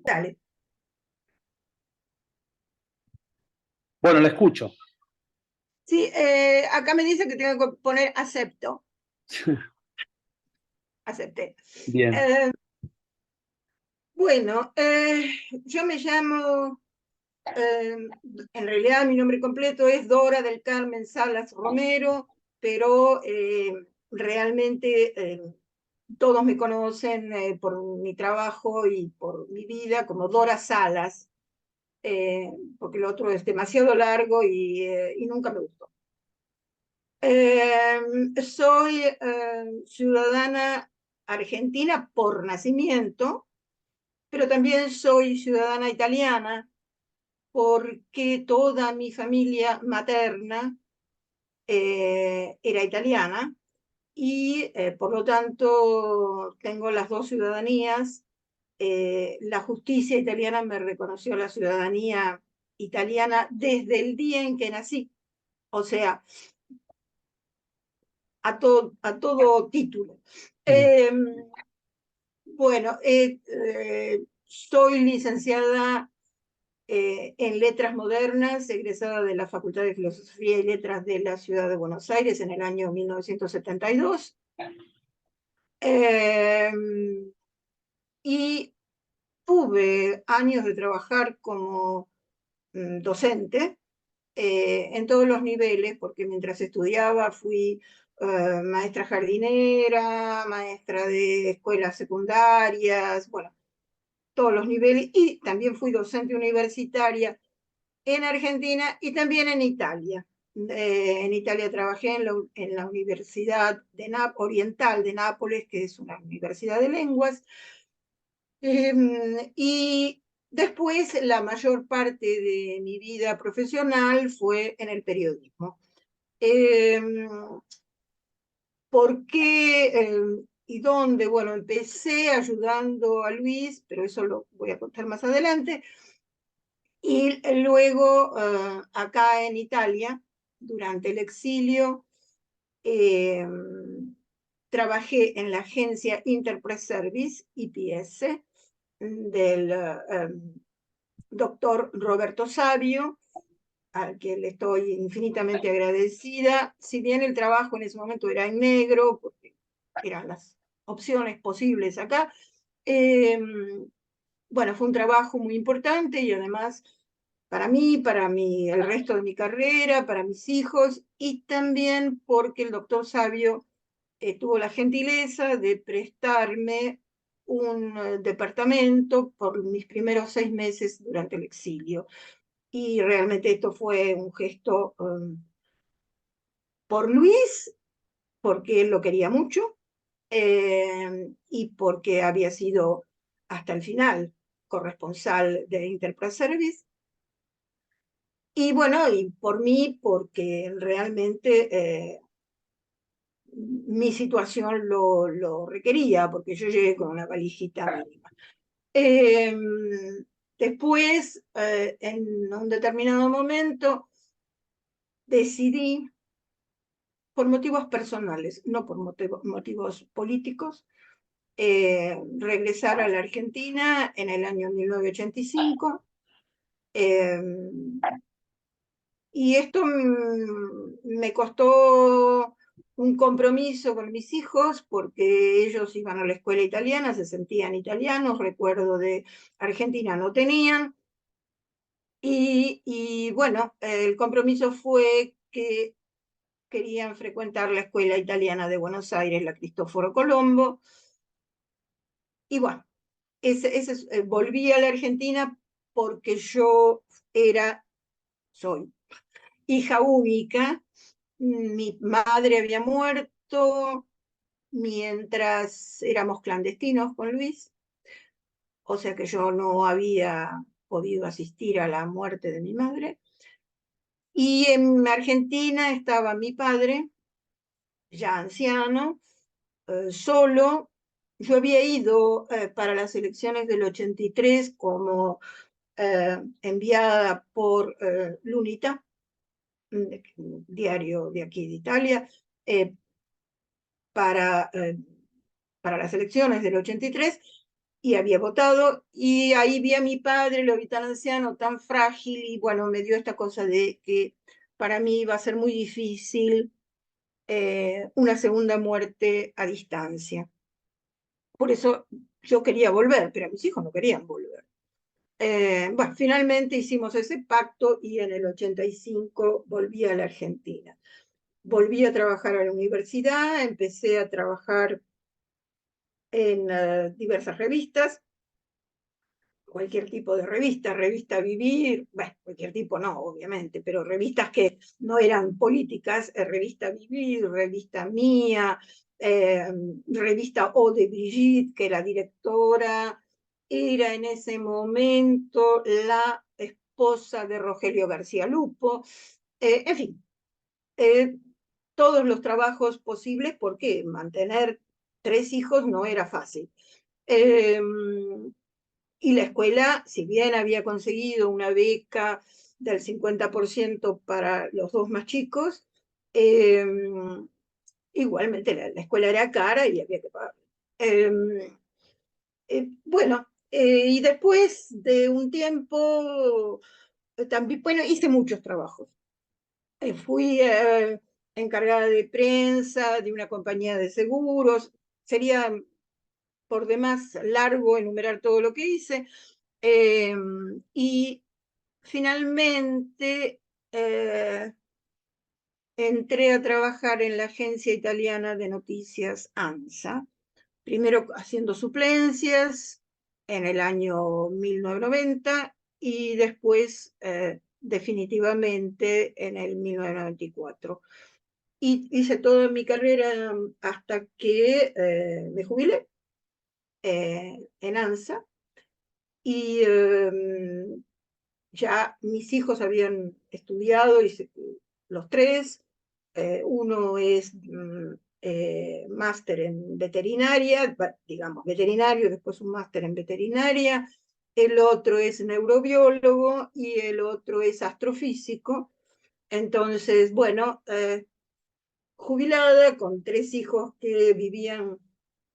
Dale. Bueno, la escucho. Sí, acá me dice que tengo que poner acepto. Acepté. Bien. Bueno, yo me llamo, en realidad mi nombre completo es Dora del Carmen Salas Romero, pero realmente todos me conocen por mi trabajo y por mi vida como Dora Salas, porque el otro es demasiado largo y nunca me gustó. Soy ciudadana argentina por nacimiento, pero también soy ciudadana italiana porque toda mi familia materna era italiana y por lo tanto tengo las dos ciudadanías. La justicia italiana me reconoció la ciudadanía italiana desde el día en que nací, o sea, a todo título. Bueno, soy licenciada en Letras Modernas, egresada de la Facultad de Filosofía y Letras de la Ciudad de Buenos Aires en el año 1972. Y tuve años de trabajar como docente en todos los niveles, porque mientras estudiaba fui maestra jardinera, maestra de escuelas secundarias, bueno, todos los niveles, y también fui docente universitaria en Argentina y también en Italia. En Italia trabajé en la Universidad Oriental de Nápoles, que es una universidad de lenguas, y después la mayor parte de mi vida profesional fue en el periodismo. ¿Por qué y dónde? Bueno, empecé ayudando a Luis, pero eso lo voy a contar más adelante. Y luego, acá en Italia, durante el exilio, trabajé en la agencia Interpress Service, IPS, del doctor Roberto Savio, al que le estoy infinitamente agradecida. Si bien el trabajo en ese momento era en negro, porque eran las opciones posibles acá, bueno, fue un trabajo muy importante y además para mí, el resto de mi carrera, para mis hijos, y también porque el doctor Savio tuvo la gentileza de prestarme un departamento por mis primeros 6 meses durante el exilio. Y realmente esto fue un gesto por Luis, porque él lo quería mucho, y porque había sido hasta el final corresponsal de Interpress Service. Y bueno, y por mí, porque realmente mi situación lo requería, porque yo llegué con una valijita mínima. Después, en un determinado momento, decidí, por motivos personales, no por motivos políticos, regresar a la Argentina en el año 1985. Y esto me costó un compromiso con mis hijos, porque ellos iban a la escuela italiana, se sentían italianos, recuerdo de Argentina no tenían. Y bueno, el compromiso fue que querían frecuentar la escuela italiana de Buenos Aires, la Cristoforo Colombo. Y bueno, volví a la Argentina porque yo soy hija única. Mi madre había muerto mientras éramos clandestinos con Luis, o sea que yo no había podido asistir a la muerte de mi madre. Y en Argentina estaba mi padre, ya anciano, solo. Yo había ido para las elecciones del 83 como enviada por l'Unità, un diario de aquí de Italia, para para las elecciones del 83 y había votado, y ahí vi a mi padre, lo vi tan anciano, tan frágil, y bueno, me dio esta cosa de que para mí iba a ser muy difícil una segunda muerte a distancia. Por eso yo quería volver, pero mis hijos no querían volver. Bueno, finalmente hicimos ese pacto y en el 85 volví a la Argentina. Volví a trabajar a la universidad, empecé a trabajar en diversas revistas, cualquier tipo de revista, revista Vivir, bueno, cualquier tipo no, obviamente, pero revistas que no eran políticas, revista Vivir, revista Mía, revista O de Brigitte, que era directora, era en ese momento la esposa de Rogelio García Lupo, en fin, eh, todos los trabajos posibles porque mantener 3 hijos no era fácil. Eh, y la escuela, si bien había conseguido una beca del 50% para los 2 más chicos, eh, igualmente la escuela era cara y había que pagar. Eh, bueno, y después de un tiempo, también, bueno, hice muchos trabajos. Fui encargada de prensa de una compañía de seguros. Sería por demás largo enumerar todo lo que hice. Y finalmente entré a trabajar en la agencia italiana de noticias ANSA, primero haciendo suplencias en el año 1990 y después definitivamente en el 1994. Y hice toda mi carrera hasta que me jubilé en ANSA y ya mis hijos habían estudiado, y los 3, uno es máster en veterinaria, digamos veterinario, después un máster en veterinaria, el otro es neurobiólogo y el otro es astrofísico. Entonces, bueno, jubilada con 3 hijos que vivían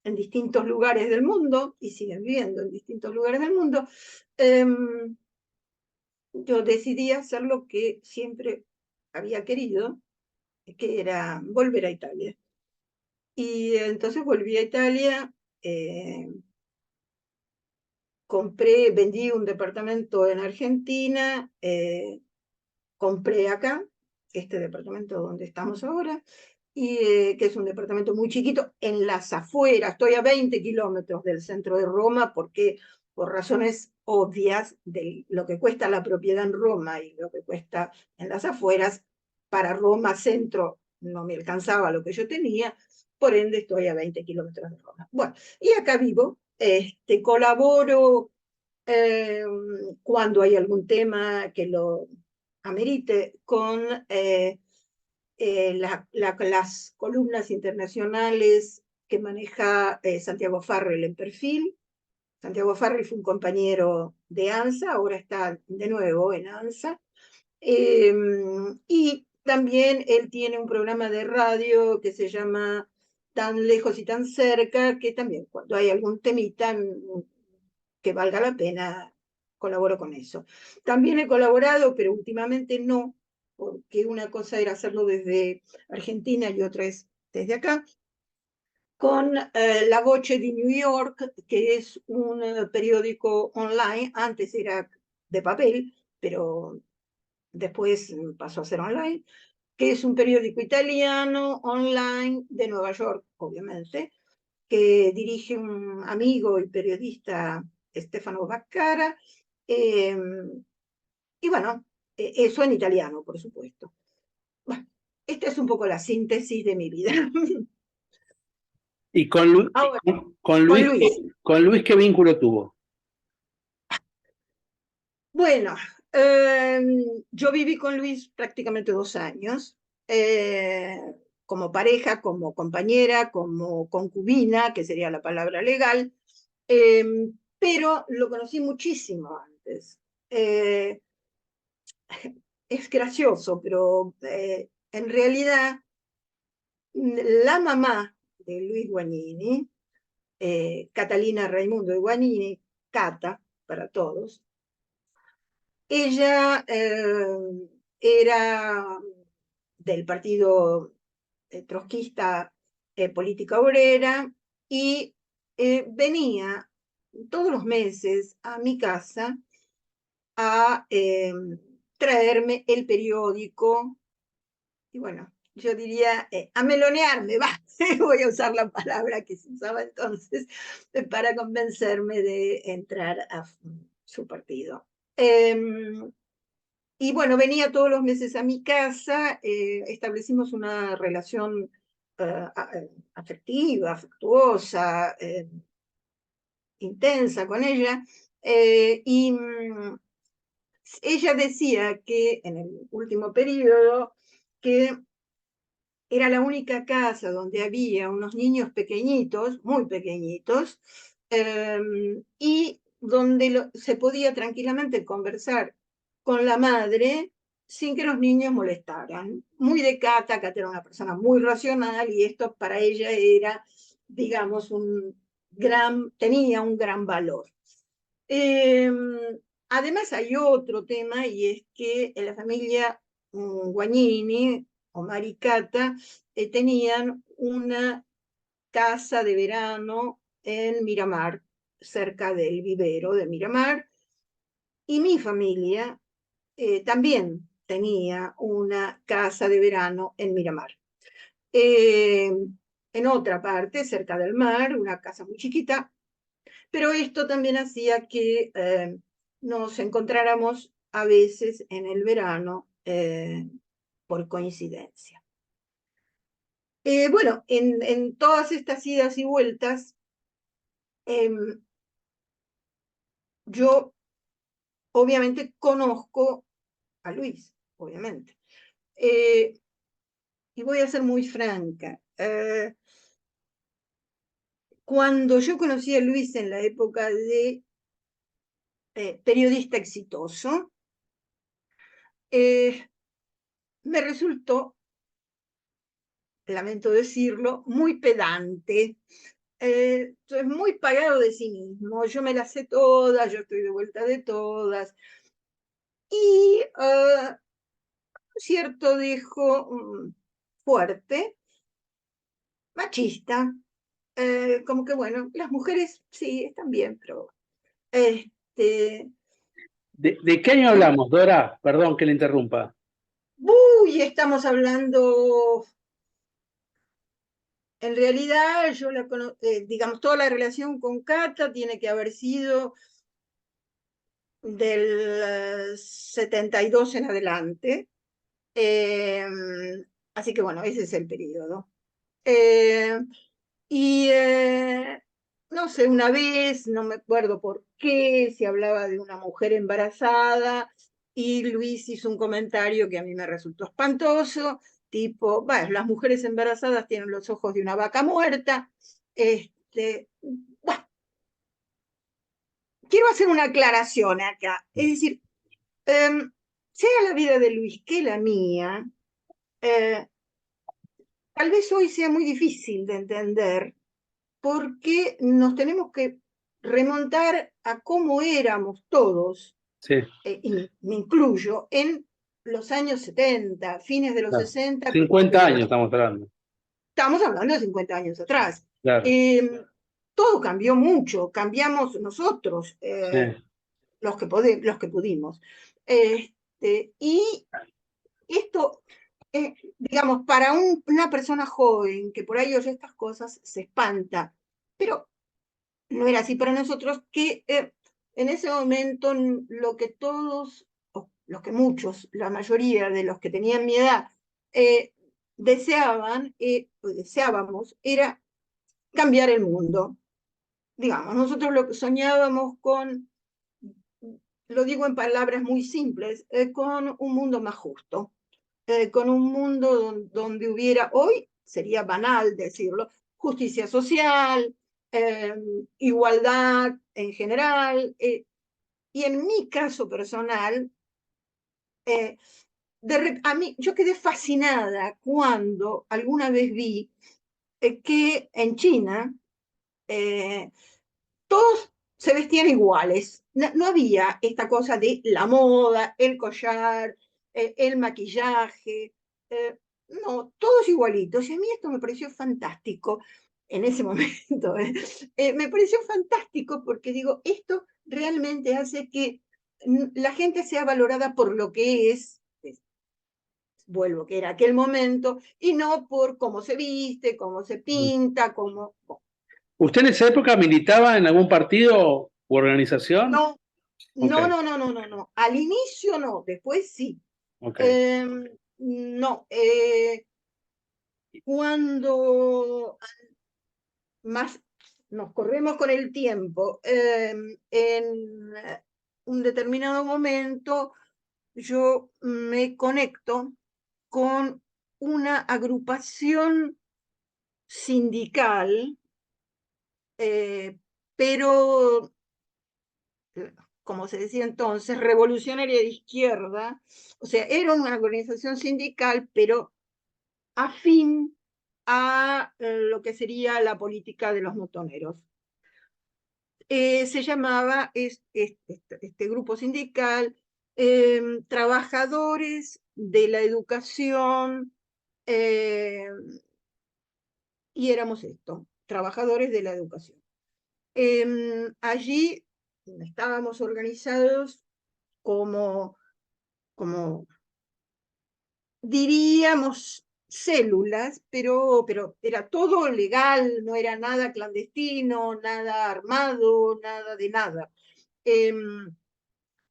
en distintos lugares del mundo y siguen viviendo en distintos lugares del mundo, eh, yo decidí hacer lo que siempre había querido, que era volver a Italia. Y entonces volví a Italia, vendí un departamento en Argentina, compré acá, este departamento donde estamos ahora, y que es un departamento muy chiquito en las afueras. Estoy a 20 kilómetros del centro de Roma porque por razones obvias de lo que cuesta la propiedad en Roma y lo que cuesta en las afueras, para Roma centro no me alcanzaba lo que yo tenía, por ende estoy a 20 kilómetros de Roma. Bueno, y acá vivo, colaboro eh, cuando hay algún tema que lo amerite con las columnas internacionales que maneja Santiago Farrell en Perfil. Santiago Farrell fue un compañero de ANSA, ahora está de nuevo en ANSA. Y también él tiene un programa de radio que se llama Tan lejos y tan cerca, que también cuando hay algún temita que valga la pena, colaboro con eso. También he colaborado, pero últimamente no, porque una cosa era hacerlo desde Argentina y otra es desde acá, con La Voce di New York, que es un periódico online, antes era de papel, pero después pasó a ser online, que es un periódico italiano online de Nueva York, obviamente, que dirige un amigo y periodista, Stefano Baccara, eh, y bueno, eso en italiano, por supuesto. Bueno, esta es un poco la síntesis de mi vida. ¿Y con, Ahora, con con Luis, Luis. con Luis qué vínculo tuvo? Bueno, yo viví con Luis prácticamente 2 años, eh, como pareja, como compañera, como concubina, que sería la palabra legal, eh, pero lo conocí muchísimo antes. Eh, es gracioso, pero en realidad la mamá de Luis Guagnini Catalina Raimundo de Guanini, Cata, para todos. Ella era del partido trotskista, Política Obrera, y venía todos los meses a mi casa a traerme el periódico, y bueno, yo diría a melonearme, va, voy a usar la palabra que se usaba entonces, para convencerme de entrar a su partido. Y bueno, venía todos los meses a mi casa, establecimos una relación afectiva, afectuosa, intensa con ella, y ella decía que en el último periodo, que era la única casa donde había unos niños pequeñitos, muy pequeñitos, y donde se podía tranquilamente conversar con la madre sin que los niños molestaran. Muy de Cata, Cata era una persona muy racional y esto para ella era, digamos, tenía un gran valor. Además hay otro tema, y es que en la familia Guagnini, Omar y Cata, tenían una casa de verano en Miramar, cerca del vivero de Miramar, y mi familia también tenía una casa de verano en Miramar. En otra parte, cerca del mar, una casa muy chiquita, pero esto también hacía que nos encontráramos a veces en el verano por coincidencia. Bueno, en todas estas idas y vueltas, yo obviamente conozco a Luis, obviamente. Y voy a ser muy franca. Cuando yo conocí a Luis en la época de periodista exitoso, me resultó, lamento decirlo, muy pedante, muy pagado de sí mismo. Yo me las sé todas, yo estoy de vuelta de todas. Y cierto dejo fuerte, machista, como que bueno, las mujeres sí están bien, pero este, ¿De qué año hablamos, Dora? Perdón que le interrumpa. uy, estamos hablando, en realidad, digamos, toda la relación con Cata tiene que haber sido del 72 en adelante. Eh, Así que bueno, ese es el periodo. Eh, y no sé, una vez, no me acuerdo por qué, se hablaba de una mujer embarazada y Luis hizo un comentario que a mí me resultó espantoso, tipo, bueno, las mujeres embarazadas tienen los ojos de una vaca muerta. Bueno, quiero hacer una aclaración acá, es decir, sea la vida de Luis que la mía, eh, tal vez hoy sea muy difícil de entender porque nos tenemos que remontar a cómo éramos todos, Sí, y me incluyo, en los años 70, fines de los claro. 60, principios 50 de años los... estamos hablando. Estamos hablando de 50 años atrás. Claro, Todo cambió mucho, cambiamos nosotros, sí, los que pudimos. Y esto, digamos, para una persona joven que por ahí oye estas cosas, se espanta, pero no era así para nosotros, que en ese momento lo que todos, o los que muchos, la mayoría de los que tenían mi edad, deseaban, o deseábamos, era cambiar el mundo. Digamos, nosotros lo que soñábamos con, lo digo en palabras muy simples, con un mundo más justo, con un mundo donde hubiera, hoy sería banal decirlo, justicia social, igualdad en general, y en mi caso personal, eh, yo quedé fascinada cuando alguna vez vi que en China eh, todos se vestían iguales. No había esta cosa de la moda, el collar, el maquillaje. No, todos igualitos. Y a mí esto me pareció fantástico en ese momento. Me pareció fantástico porque digo, esto realmente hace que la gente sea valorada por lo que es, vuelvo, que era aquel momento, y no por cómo se viste, cómo se pinta, cómo... ¿Usted en esa época militaba en algún partido u organización? No, Ok, no, no, no, no, no, no. Al inicio no, después sí. ok. Eh, no, cuando más nos corremos con el tiempo, en un determinado momento yo me conecto con una agrupación sindical, pero como se decía entonces, revolucionaria de izquierda, o sea, era una organización sindical, pero afín a lo que sería la política de los motoneros. Se llamaba este grupo sindical Trabajadores de la Educación, eh, y éramos esto, trabajadores de la educación. Allí estábamos organizados como, como diríamos, células, pero era todo legal, no era nada clandestino, nada armado, nada de nada.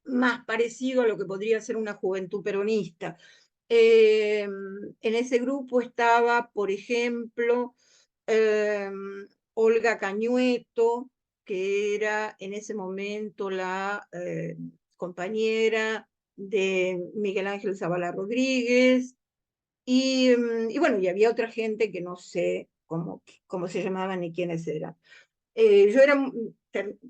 Más parecido a lo que podría ser una juventud peronista. En ese grupo estaba, por ejemplo, eh, Olga Cañueto, que era en ese momento la compañera de Miguel Ángel Zavala Rodríguez, y bueno, y había otra gente que no sé cómo se llamaban ni quiénes eran. Yo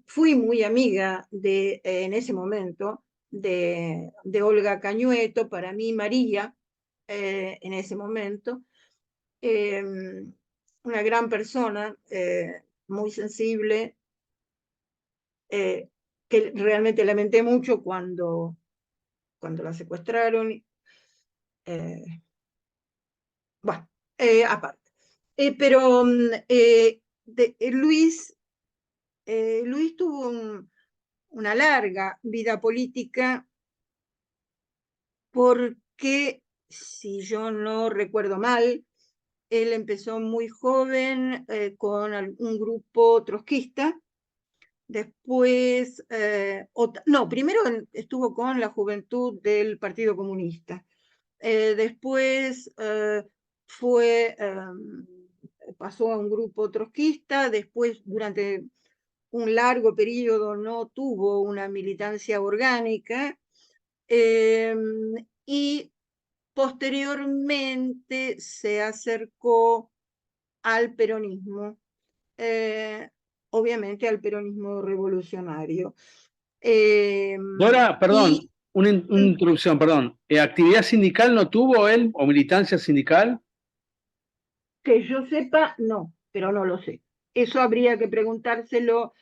fui muy amiga en ese momento de Olga Cañueto, para mí María, en ese momento, eh, una gran persona, muy sensible, que realmente lamenté mucho cuando la secuestraron. eh, bueno, aparte. Pero Luis tuvo una larga vida política porque, si yo no recuerdo mal, él empezó muy joven con un grupo trotskista, después, no, primero estuvo con la juventud del Partido Comunista, después pasó a un grupo trotskista, después durante un largo periodo no tuvo una militancia orgánica, eh, y posteriormente se acercó al peronismo, eh, obviamente al peronismo revolucionario. Eh, Dora, perdón, y una introducción, perdón. ¿Actividad sindical no tuvo él o militancia sindical? que yo sepa, no, pero no lo sé. Eso habría que preguntárselo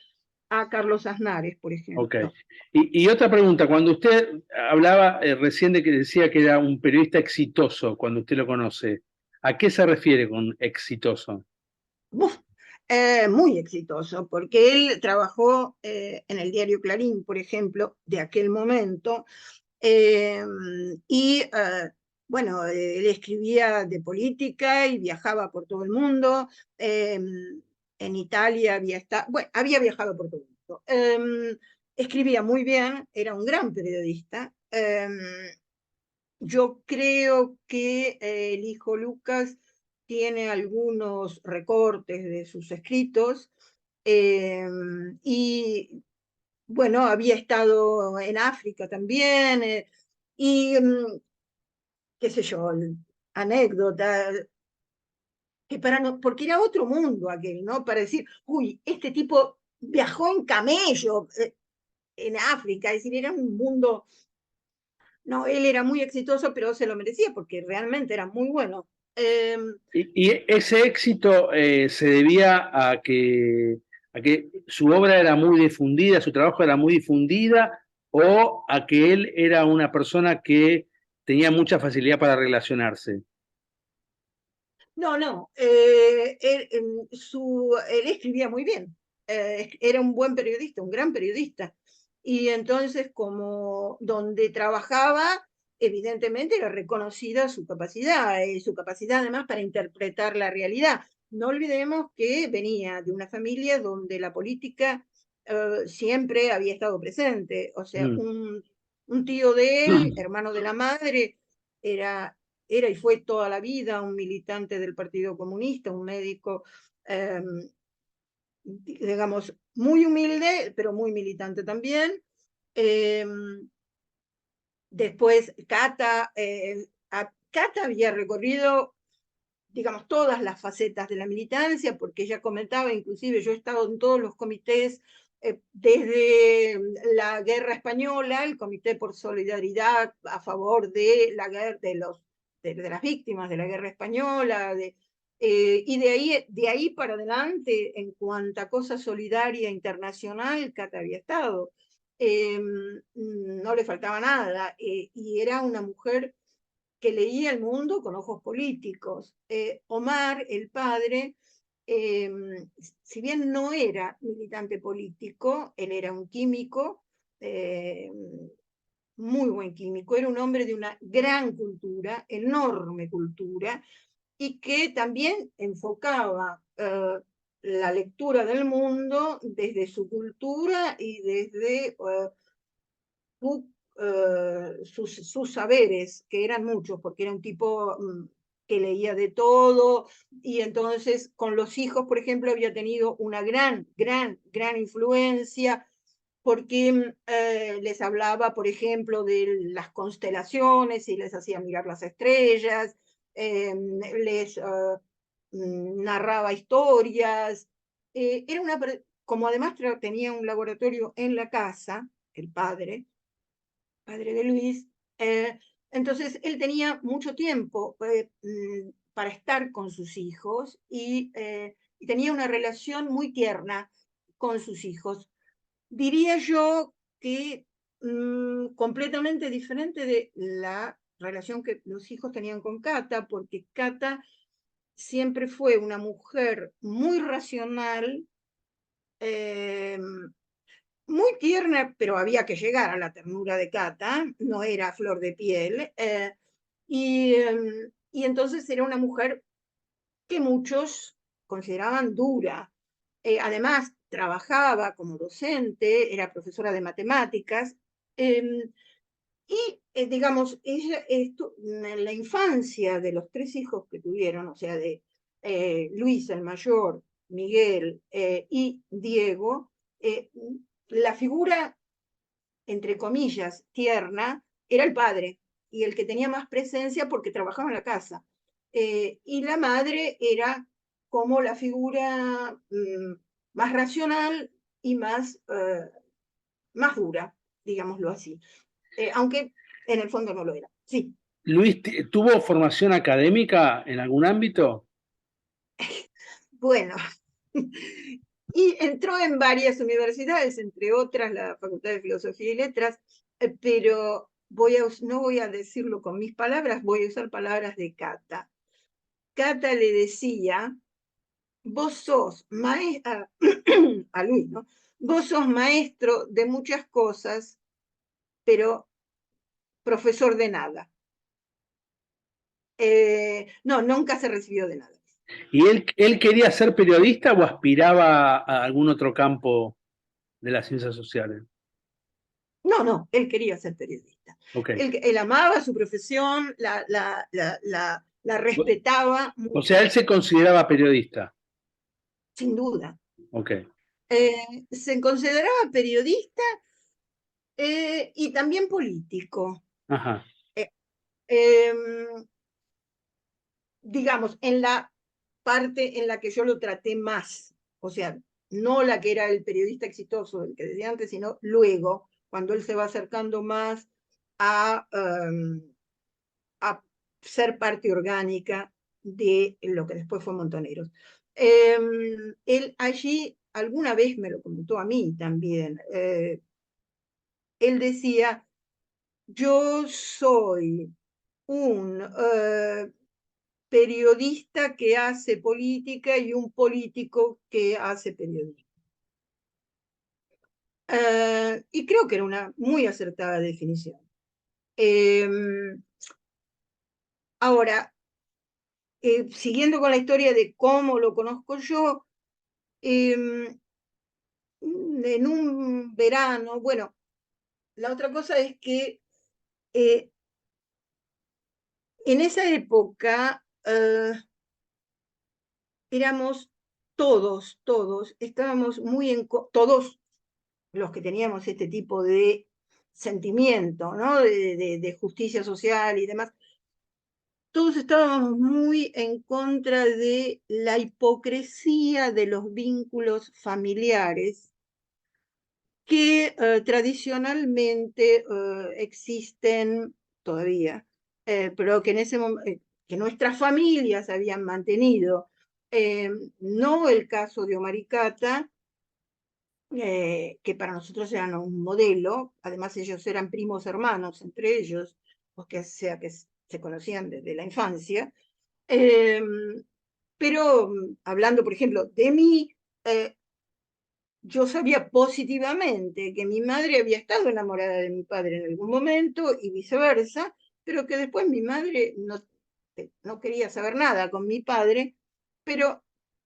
a Carlos Aznares, por Ok. ejemplo. Y otra pregunta, cuando usted hablaba recién de que decía que era un periodista exitoso, cuando usted lo conoce, ¿a qué se refiere con exitoso? Uf, muy exitoso, porque él trabajó en el diario Clarín, por ejemplo, de aquel momento, eh, y bueno, él escribía de política y viajaba por todo el mundo. En Italia bueno, había viajado por todo el mundo. Escribía muy bien, era un gran periodista. Yo creo que el hijo Lucas tiene algunos recortes de sus escritos, eh, y bueno, había estado en África también, y qué sé yo, anécdota, que porque era otro mundo aquel, ¿no? Para decir, uy, este tipo viajó en camello en África, es decir, era un mundo. No, él era muy exitoso, pero se lo merecía porque realmente era muy bueno. Y ese éxito se debía a que ¿A que su obra era muy difundida, su trabajo era muy difundida, o a que él era una persona que tenía mucha facilidad para relacionarse? No, no, él escribía muy bien, era un buen periodista, un gran periodista. Y entonces, como donde trabajaba, evidentemente era reconocida su capacidad además para interpretar la realidad. No olvidemos que venía de una familia donde la política siempre había estado presente. O sea, Mm. un tío de él, hermano de la madre, era y fue toda la vida un militante del Partido Comunista, un médico, digamos, muy humilde, pero muy militante también. Eh, Después, Cata había recorrido, digamos, todas las facetas de la militancia, porque ella comentaba, inclusive yo he estado en todos los comités, desde la guerra española, el comité por solidaridad a favor de la guerra, de las víctimas de la guerra española, y de ahí para adelante, en cuanto a cosa solidaria internacional, Cata había estado. No le faltaba nada, y era una mujer que leía el mundo con ojos políticos. Omar, el padre, eh, si bien no era militante político, él era un químico, eh, muy buen químico, era un hombre de una gran cultura, enorme cultura, y que también enfocaba la lectura del mundo desde su cultura y desde sus saberes, que eran muchos, porque era un tipo que leía de todo, y entonces con los hijos, por ejemplo, había tenido una gran influencia, porque les hablaba, por ejemplo, de las constelaciones y les hacía mirar las estrellas, les narraba historias. Era como además tenía un laboratorio en la casa, el padre de Luis, entonces él tenía mucho tiempo para estar con sus hijos y tenía una relación muy tierna con sus hijos. Diría yo que completamente diferente de la relación que los hijos tenían con Cata, porque Cata siempre fue una mujer muy racional, eh, muy tierna, pero había que llegar a la ternura de Cata, no era flor de piel, y entonces era una mujer que muchos consideraban dura. Además, trabajaba como docente, era profesora de matemáticas, y digamos, en la infancia de los tres hijos que tuvieron, o sea, de Luis el mayor, Miguel y Diego, la figura, entre comillas, tierna, era el padre, y el que tenía más presencia porque trabajaba en la casa. Y la madre era como la figura más racional y más dura, digámoslo así. Aunque en el fondo no lo era. Sí, Luis, ¿tuvo formación académica en algún ámbito? bueno. Y entró en varias universidades, entre otras la Facultad de Filosofía y Letras, pero no voy a decirlo con mis palabras, voy a usar palabras de Cata. Cata le decía, vos sos maestro, a Luis, ¿no? Vos sos maestro de muchas cosas, pero profesor de nada. No, nunca se recibió de nada. ¿Y él quería ser periodista o aspiraba a algún otro campo de las ciencias sociales? No, no, él quería ser periodista. Ok. Él amaba su profesión, la respetaba O sea, él mucho, se consideraba periodista. sin duda. Ok. Se consideraba periodista y también político. Ajá. Eh, eh, digamos, en la parte en la que yo lo traté más, o sea, no la que era el periodista exitoso, el que decía antes, sino luego, cuando él se va acercando más a, a ser parte orgánica de lo que después fue Montoneros. Él allí alguna vez me lo comentó a mí también. Él decía, yo soy un periodista que hace política y un político que hace periodismo. Y creo que era una muy acertada definición. Ahora, siguiendo con la historia de cómo lo conozco yo, en un verano, bueno, la otra cosa es que en esa época éramos todos, estábamos muy todos los que teníamos este tipo de sentimiento, ¿no? De justicia social y demás, todos estábamos muy en contra de la hipocresía de los vínculos familiares que tradicionalmente existen todavía, pero que en ese que nuestras familias habían mantenido. No el caso de Omar y Cata, que para nosotros eran un modelo, además ellos eran primos hermanos entre ellos, o que sea que se conocían desde la infancia, pero hablando, por ejemplo, de mí, yo sabía positivamente que mi madre había estado enamorada de mi padre en algún momento y viceversa, pero que después mi madre no quería saber nada con mi padre, pero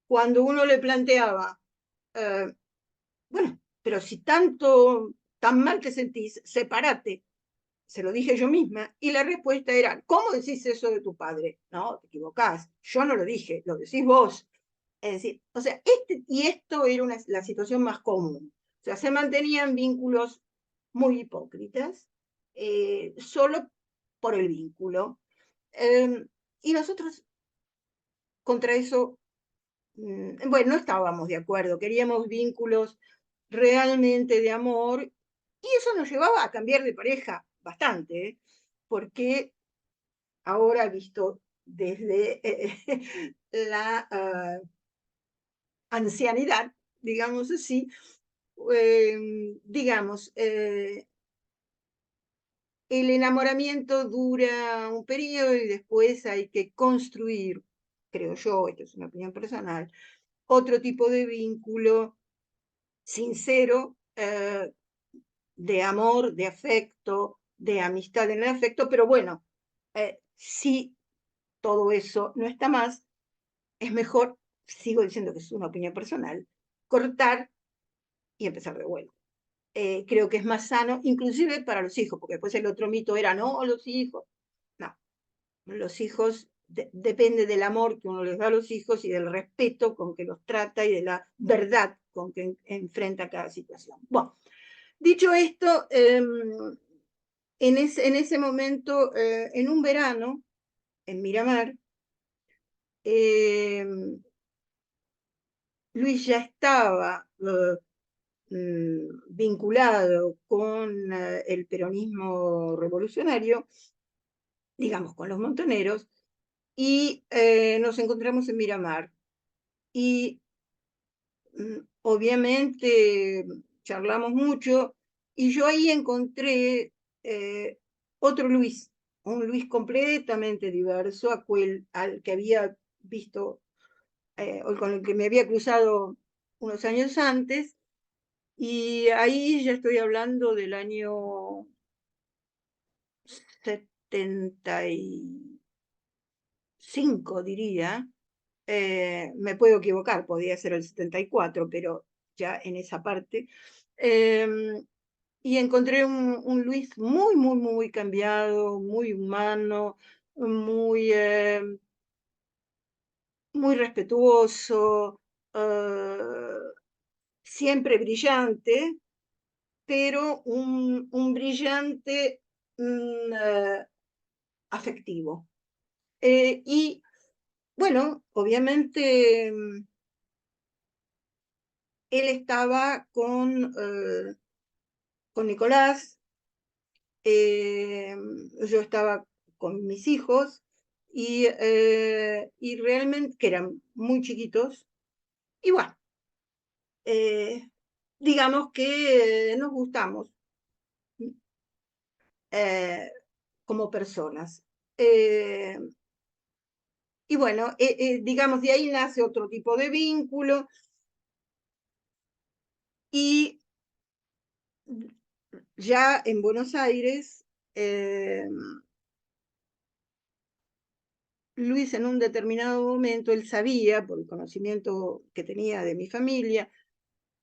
cuando uno le planteaba, bueno, pero si tan mal te sentís, sepárate, se lo dije yo misma, y la respuesta era, ¿cómo decís eso de tu padre? No, te equivocás, yo no lo dije, lo decís vos. Es decir, o sea, y esto era la situación más común. O sea, se mantenían vínculos muy hipócritas, solo por el vínculo. Y nosotros contra eso, bueno, no estábamos de acuerdo, queríamos vínculos realmente de amor, y eso nos llevaba a cambiar de pareja bastante, porque ahora visto desde la ancianidad, digamos así, digamos, el enamoramiento dura un periodo y después hay que construir, creo yo, esto es una opinión personal, otro tipo de vínculo sincero, de amor, de afecto, de amistad en el afecto, pero bueno, si todo eso no está más, es mejor, sigo diciendo que es una opinión personal, cortar y empezar de vuelta. Creo que es más sano, inclusive para los hijos, porque después el otro mito era, no, los hijos. No, los hijos, depende del amor que uno les da a los hijos y del respeto con que los trata y de la verdad con que enfrenta cada situación. Bueno, dicho esto, en ese momento, en un verano, en Miramar, Luis ya estaba vinculado con el peronismo revolucionario, digamos, con los montoneros, y nos encontramos en Miramar. Y obviamente charlamos mucho, y yo ahí encontré otro Luis, un Luis completamente diverso, al que había visto, o con el que me había cruzado unos años antes, y ahí ya estoy hablando del año 75, diría. Me puedo equivocar, podría ser el 74, pero ya en esa parte. Y encontré un Luis muy cambiado, muy humano, muy, muy respetuoso, siempre brillante, pero un brillante afectivo. Y bueno, obviamente él estaba con Nicolás, yo estaba con mis hijos y realmente, que eran muy chiquitos, y bueno, digamos que nos gustamos como personas. Y bueno, digamos, de ahí nace otro tipo de vínculo y ya en Buenos Aires, Luis en un determinado momento, él sabía, por el conocimiento que tenía de mi familia,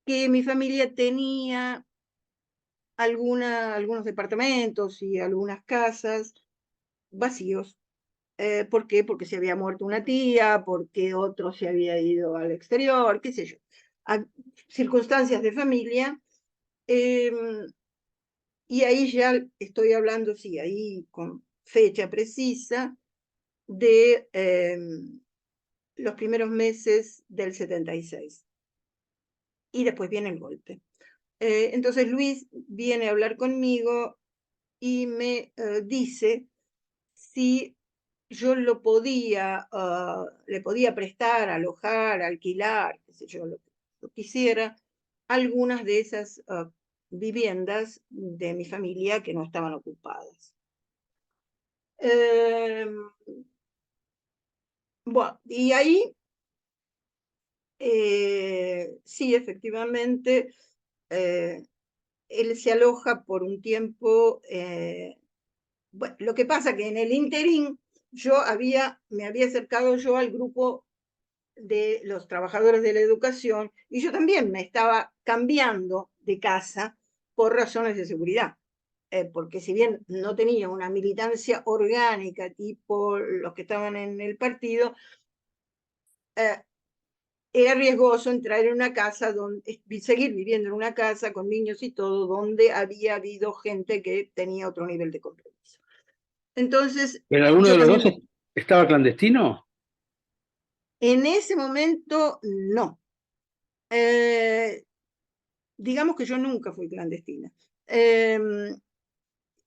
que mi familia tenía algunos departamentos y algunas casas vacíos. ¿Por qué? Porque se había muerto una tía, porque otro se había ido al exterior, qué sé yo. Circunstancias de familia. Y ahí ya estoy hablando, sí, ahí con fecha precisa, de los primeros meses del 76. Y después viene el golpe. Entonces Luis viene a hablar conmigo y me dice si yo le podía prestar, alojar, alquilar, qué sé yo, lo quisiera, algunas de esas viviendas de mi familia que no estaban ocupadas. Bueno, y ahí, sí, efectivamente, él se aloja por un tiempo. Bueno, lo que pasa que en el interín me había acercado yo al grupo de los trabajadores de la educación y yo también me estaba cambiando de casa por razones de seguridad. Porque si bien no tenía una militancia orgánica tipo los que estaban en el partido, era riesgoso entrar en una casa, seguir viviendo en una casa con niños y todo, donde había habido gente que tenía otro nivel de compromiso. Entonces, ¿Pero alguno yo de los dos también, estaba clandestino? en ese momento, no. Eh, digamos que yo nunca fui clandestina.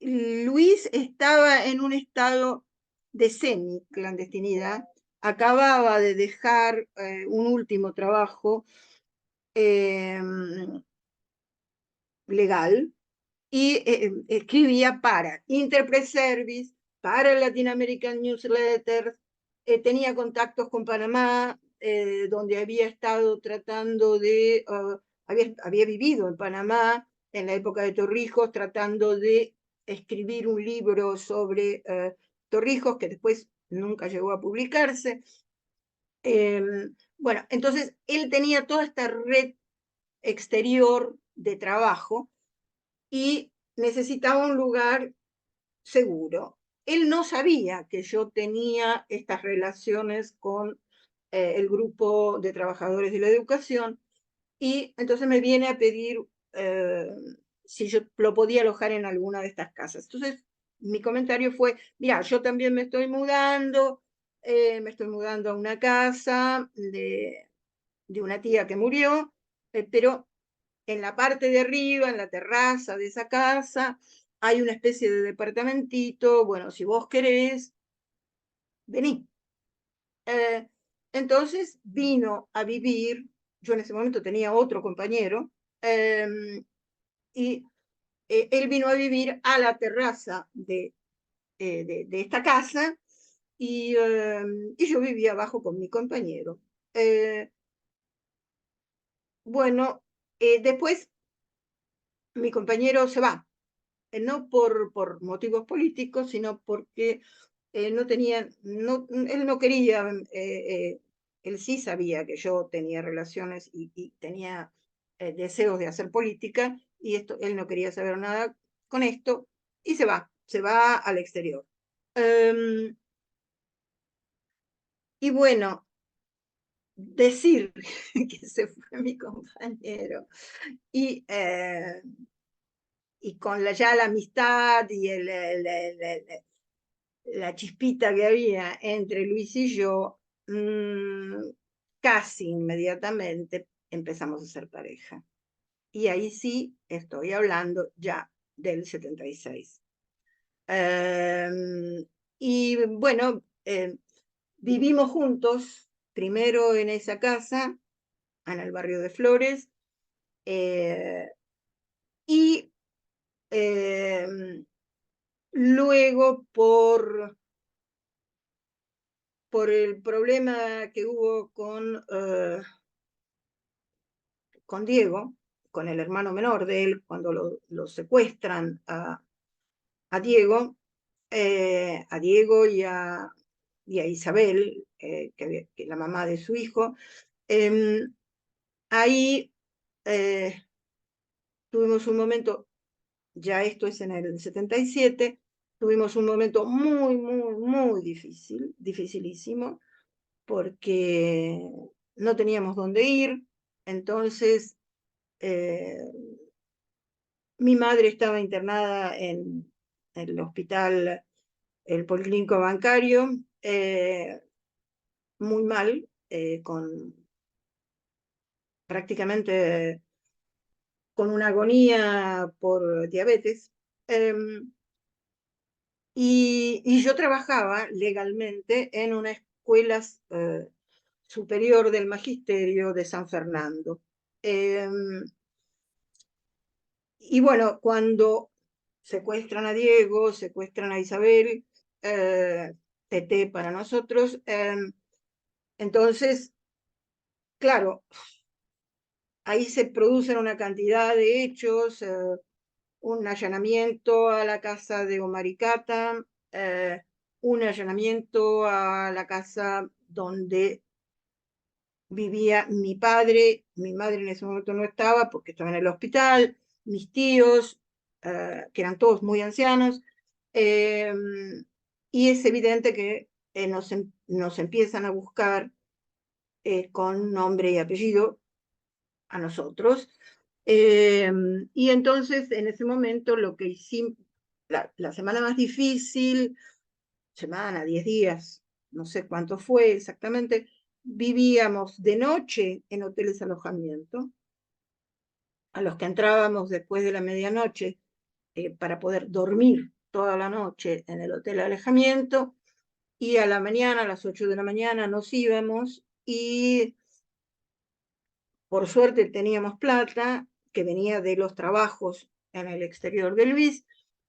Luis estaba en un estado de semi-clandestinidad, acababa de dejar un último trabajo legal y escribía para Interpress Service, para el Latin American Newsletter, tenía contactos con Panamá, donde había estado tratando había vivido en Panamá en la época de Torrijos, tratando de escribir un libro sobre Torrijos, que después nunca llegó a publicarse. Bueno, entonces él tenía toda esta red exterior de trabajo y necesitaba un lugar seguro. Él no sabía que yo tenía estas relaciones con el grupo de trabajadores de la educación y entonces me viene a pedir si yo lo podía alojar en alguna de estas casas. Entonces mi comentario fue, mira, yo también me estoy mudando a una casa de una tía que murió, pero en la parte de arriba, en la terraza de esa casa, hay una especie de departamentito. Bueno, si vos querés, vení. Eh, entonces vino a vivir, yo en ese momento tenía otro compañero, y él vino a vivir a la terraza de esta casa y yo vivía abajo con mi compañero. Bueno, después mi compañero se va, no por motivos políticos, sino porque no tenía, él no quería, él sí sabía que yo tenía relaciones y tenía deseos de hacer política, y él no quería saber nada con esto, y se va al exterior. Y bueno, decir que se fue mi compañero y con ya la amistad y la chispita que había entre Luis y yo, casi inmediatamente empezamos a ser pareja. Y ahí sí estoy hablando ya del 76. Y bueno, vivimos juntos, primero en esa casa, en el barrio de Flores, Y luego, por el problema que hubo con Diego, con el hermano menor de él, cuando lo secuestran a Diego, y a Isabel, que es la mamá de su hijo, ahí tuvimos un momento, ya esto es en el 77, tuvimos un momento muy, muy, muy difícil, dificilísimo, porque no teníamos dónde ir. Entonces, mi madre estaba internada en el hospital, el Policlínico Bancario, muy mal, prácticamente con una agonía por diabetes. Y yo trabajaba legalmente en una escuela superior del magisterio de San Fernando. Y bueno, cuando secuestran a Diego, secuestran a Isabel, Teté para nosotros, entonces, claro, ahí se producen una cantidad de hechos, un allanamiento a la casa de Omaricata, un allanamiento a la casa donde vivía mi padre. Mi madre en ese momento no estaba porque estaba en el hospital, mis tíos, que eran todos muy ancianos, y es evidente que nos empiezan a buscar con nombre y apellido a nosotros. Y entonces, en ese momento, lo que hicimos, la semana más difícil, semana, 10 días, no sé cuánto fue exactamente, vivíamos de noche en hoteles alojamiento, a los que entrábamos después de la medianoche para poder dormir toda la noche en el hotel alojamiento, y a la mañana, a las 8 de la mañana, nos íbamos, y por suerte teníamos plata que venía de los trabajos en el exterior de Luis,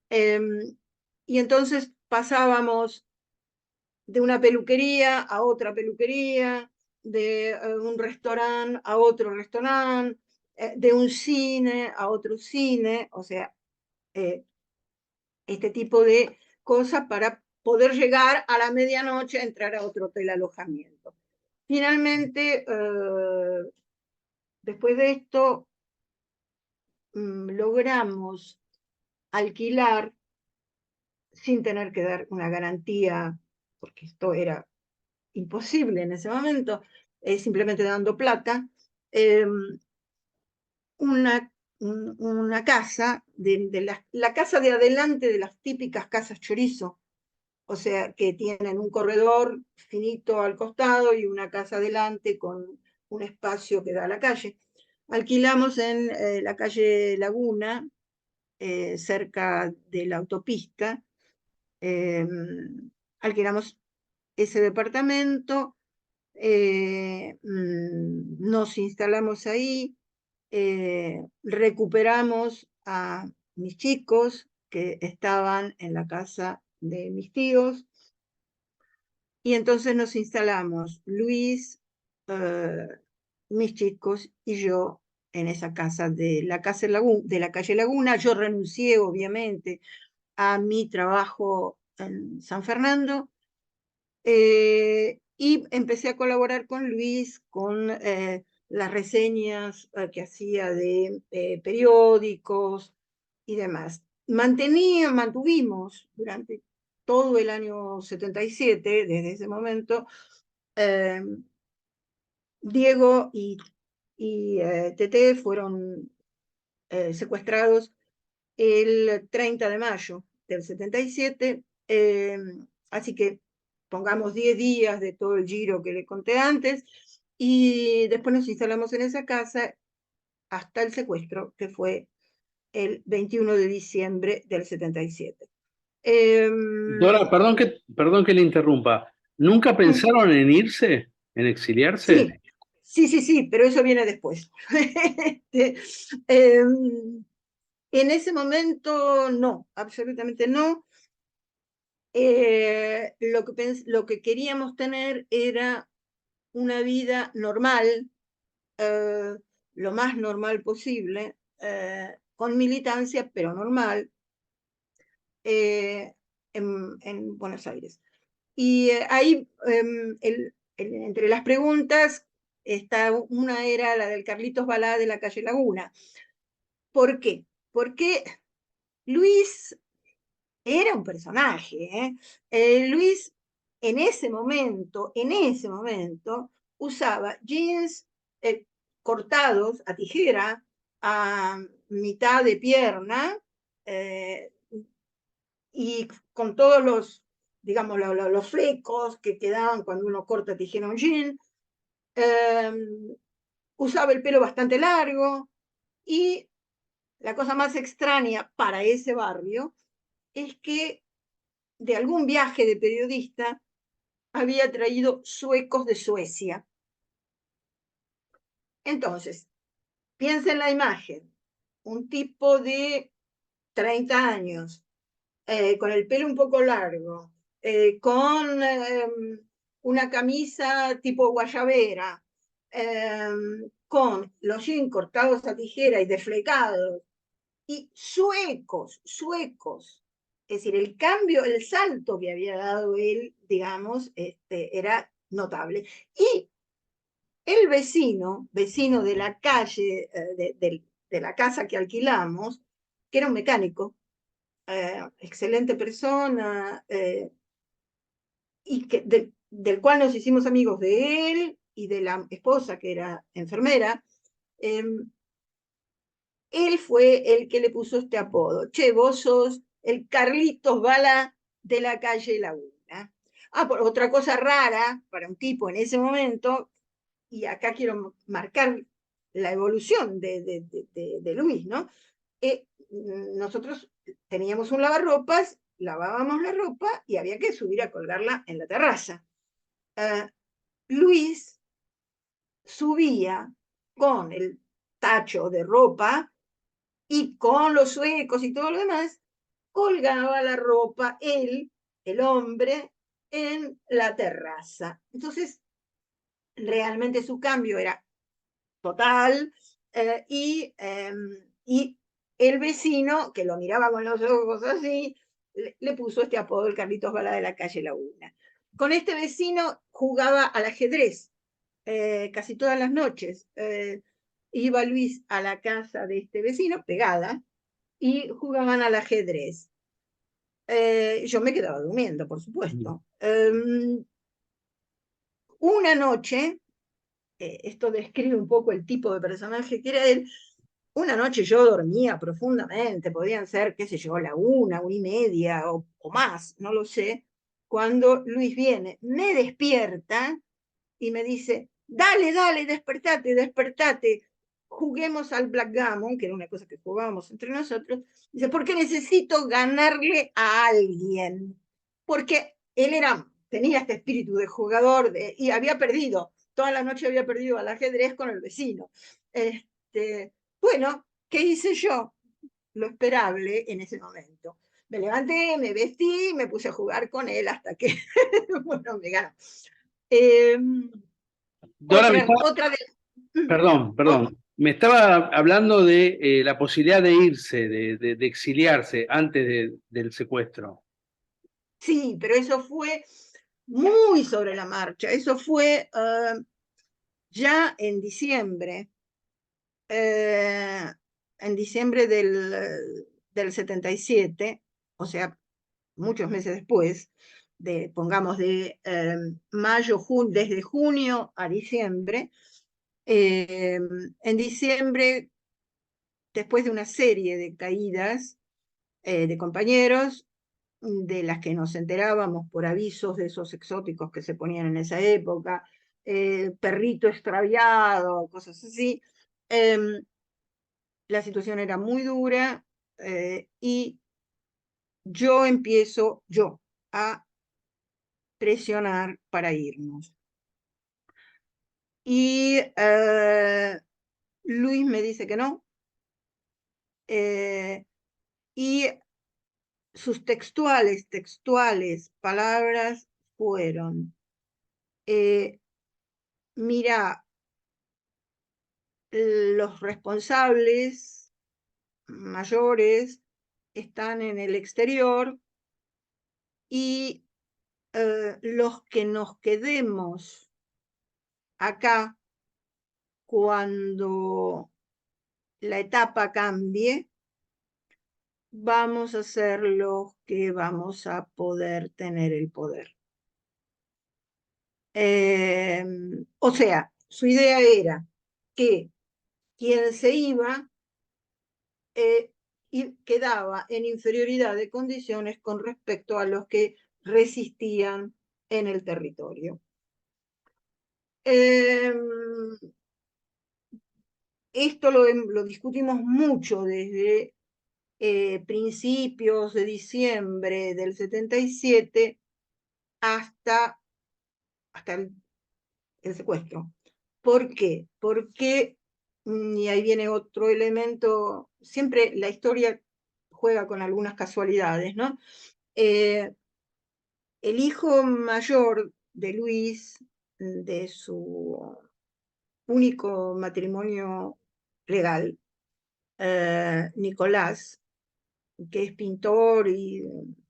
y entonces pasábamos de una peluquería a otra peluquería, de un restaurante a otro restaurante, de un cine a otro cine, o sea, este tipo de cosas para poder llegar a la medianoche a entrar a otro hotel alojamiento. Finalmente, después de esto, logramos alquilar sin tener que dar una garantía, porque esto era imposible en ese momento, simplemente dando plata, una casa, la casa de adelante de las típicas casas chorizo, o sea, que tienen un corredor finito al costado y una casa adelante con un espacio que da a la calle. Alquilamos en la calle Laguna, cerca de la autopista. Alquilamos ese departamento, nos instalamos ahí, recuperamos a mis chicos que estaban en la casa de mis tíos, y entonces nos instalamos Luis, eh, mis chicos y yo en esa casa de de la calle Laguna. Yo renuncié, obviamente, a mi trabajo en San Fernando, y empecé a colaborar con Luis, con las reseñas que hacía de periódicos y demás. Mantuvimos durante todo el año 77, desde ese momento, eh, Diego y Tete fueron secuestrados el 30 de mayo del 77, así que pongamos 10 días de todo el giro que le conté antes, y después nos instalamos en esa casa hasta el secuestro, que fue el 21 de diciembre del 77. Dora, perdón que le interrumpa. ¿Nunca pensaron en irse, en exiliarse? Sí, Sí, pero eso viene después. Este, em, en ese momento no, absolutamente no. Lo que queríamos tener era una vida normal, lo más normal posible, con militancia, pero normal, eh, en Buenos Aires. Y ahí, entre las preguntas, una era la del Carlitos Balá de la calle Laguna. ¿Por qué? Porque Luis era un personaje, ¿eh? Luis en ese momento, usaba jeans cortados a tijera, a mitad de pierna, eh, y con todos los, digamos, los flecos que quedaban cuando uno corta tijera un jean. Eh, Usaba el pelo bastante largo y la cosa más extraña para ese barrio es que de algún viaje de periodista había traído suecos de Suecia. Entonces, piensa en la imagen, un tipo de 30 años, con el pelo un poco largo, con una camisa tipo guayabera, con los jeans cortados a tijera y desflecados, y suecos. Es decir, el cambio, el salto que había dado él, digamos, era notable. Y el vecino de la calle, de la casa que alquilamos, que era un mecánico, excelente persona, y del cual nos hicimos amigos de él y de la esposa, que era enfermera. Él fue el que le puso este apodo. Che, vos sos el Carlitos Bala de la calle Laguna. Por otra cosa rara para un tipo en ese momento, y acá quiero marcar la evolución de Luis, ¿no? Nosotros teníamos un lavarropas, lavábamos la ropa y había que subir a colgarla en la terraza. Luis subía con el tacho de ropa y con los suecos y todo lo demás, colgaba la ropa él, el hombre, en la terraza. Entonces, realmente su cambio era total, y el vecino, que lo miraba con los ojos así, le puso este apodo, el Carlitos Bala de la calle Laguna. Con este vecino jugaba al ajedrez casi todas las noches. Iba Luis a la casa de este vecino, pegada, y jugaban al ajedrez. Yo me quedaba durmiendo, por supuesto. Una noche, esto describe un poco el tipo de personaje que era él. Una noche yo dormía profundamente, podían ser, qué sé yo, la una y media o más, no lo sé, cuando Luis viene, me despierta y me dice, dale, despertate, juguemos al Blackgammon, que era una cosa que jugábamos entre nosotros. Dice, porque necesito ganarle a alguien, porque él tenía este espíritu de jugador y había perdido, toda la noche había perdido al ajedrez con el vecino. Bueno, ¿qué hice yo? Lo esperable en ese momento. Me levanté, me vestí, me puse a jugar con él hasta que, bueno, me ganó. Eh, Dora, otra de... perdón, me estaba hablando de la posibilidad de irse, de exiliarse antes del secuestro. Sí, pero eso fue muy sobre la marcha. Eso fue ya eh, en diciembre del 77, o sea, muchos meses después, pongamos mayo, desde junio a diciembre. En diciembre, después de una serie de caídas de compañeros, de las que nos enterábamos por avisos de esos exóticos que se ponían en esa época, perrito extraviado, cosas así. La situación era muy dura, y yo empiezo a presionar para irnos. Y Luis me dice que no. Y sus textuales palabras fueron, mira, los responsables mayores están en el exterior y los que nos quedemos acá cuando la etapa cambie, vamos a ser los que vamos a poder tener el poder. O sea, su idea era que quien se iba y quedaba en inferioridad de condiciones con respecto a los que resistían en el territorio. Esto lo discutimos mucho desde principios de diciembre del 77 hasta el secuestro. ¿Por qué? Porque, y ahí viene otro elemento, siempre la historia juega con algunas casualidades, ¿no? El hijo mayor de Luis, de su único matrimonio legal, Nicolás, que es pintor y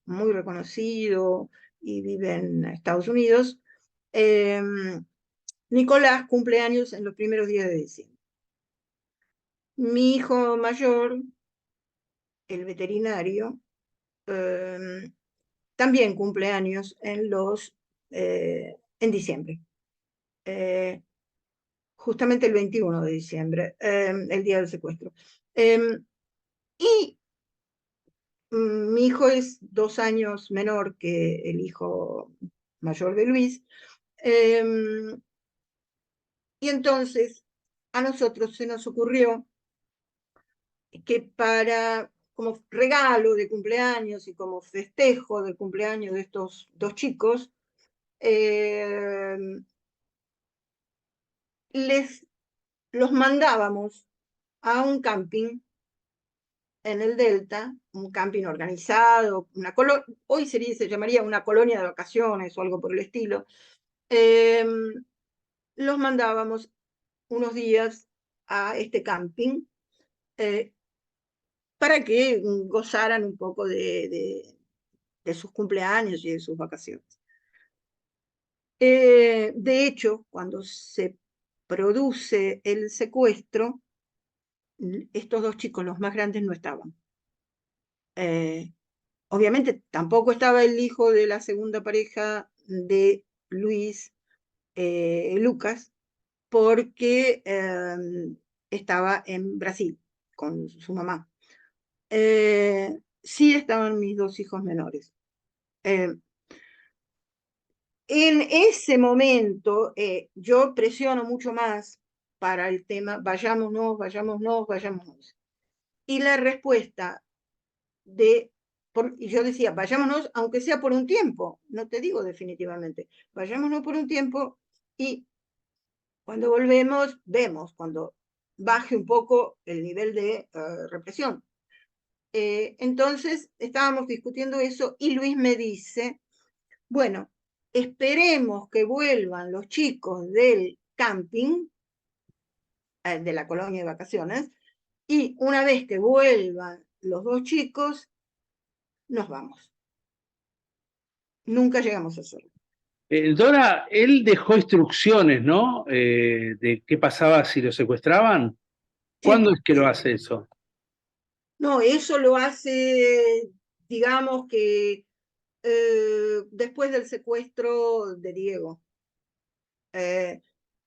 muy reconocido y vive en Estados Unidos, Nicolás cumple años en los primeros días de diciembre. Mi hijo mayor, el veterinario, también cumple años en diciembre, justamente el 21 de diciembre, el día del secuestro. Y mi hijo es 2 años menor que el hijo mayor de Luis. Y entonces a nosotros se nos ocurrió que como regalo de cumpleaños y como festejo de cumpleaños de estos 2 chicos, los mandábamos a un camping en el Delta, un camping organizado, hoy se llamaría una colonia de vacaciones o algo por el estilo. Los mandábamos unos días a este camping para que gozaran un poco de sus cumpleaños y de sus vacaciones. De hecho, cuando se produce el secuestro, estos 2 chicos, los más grandes, no estaban. Obviamente tampoco estaba el hijo de la segunda pareja de Luis, Lucas, porque estaba en Brasil con su mamá. Sí estaban mis 2 hijos menores. En ese momento yo presiono mucho más para el tema vayámonos, vayámonos, vayámonos. Y la respuesta y yo decía, vayámonos aunque sea por un tiempo, no te digo definitivamente, vayámonos por un tiempo y cuando volvemos vemos, cuando baje un poco el nivel de represión. Entonces estábamos discutiendo eso y Luis me dice, bueno, esperemos que vuelvan los chicos del camping, de la colonia de vacaciones, y una vez que vuelvan los 2 chicos, nos vamos. Nunca llegamos a hacerlo. Dora, él dejó instrucciones, ¿no? De qué pasaba si lo secuestraban. ¿Cuándo Sí, es que lo hace eso? no, eso lo hace, digamos que después del secuestro de Diego.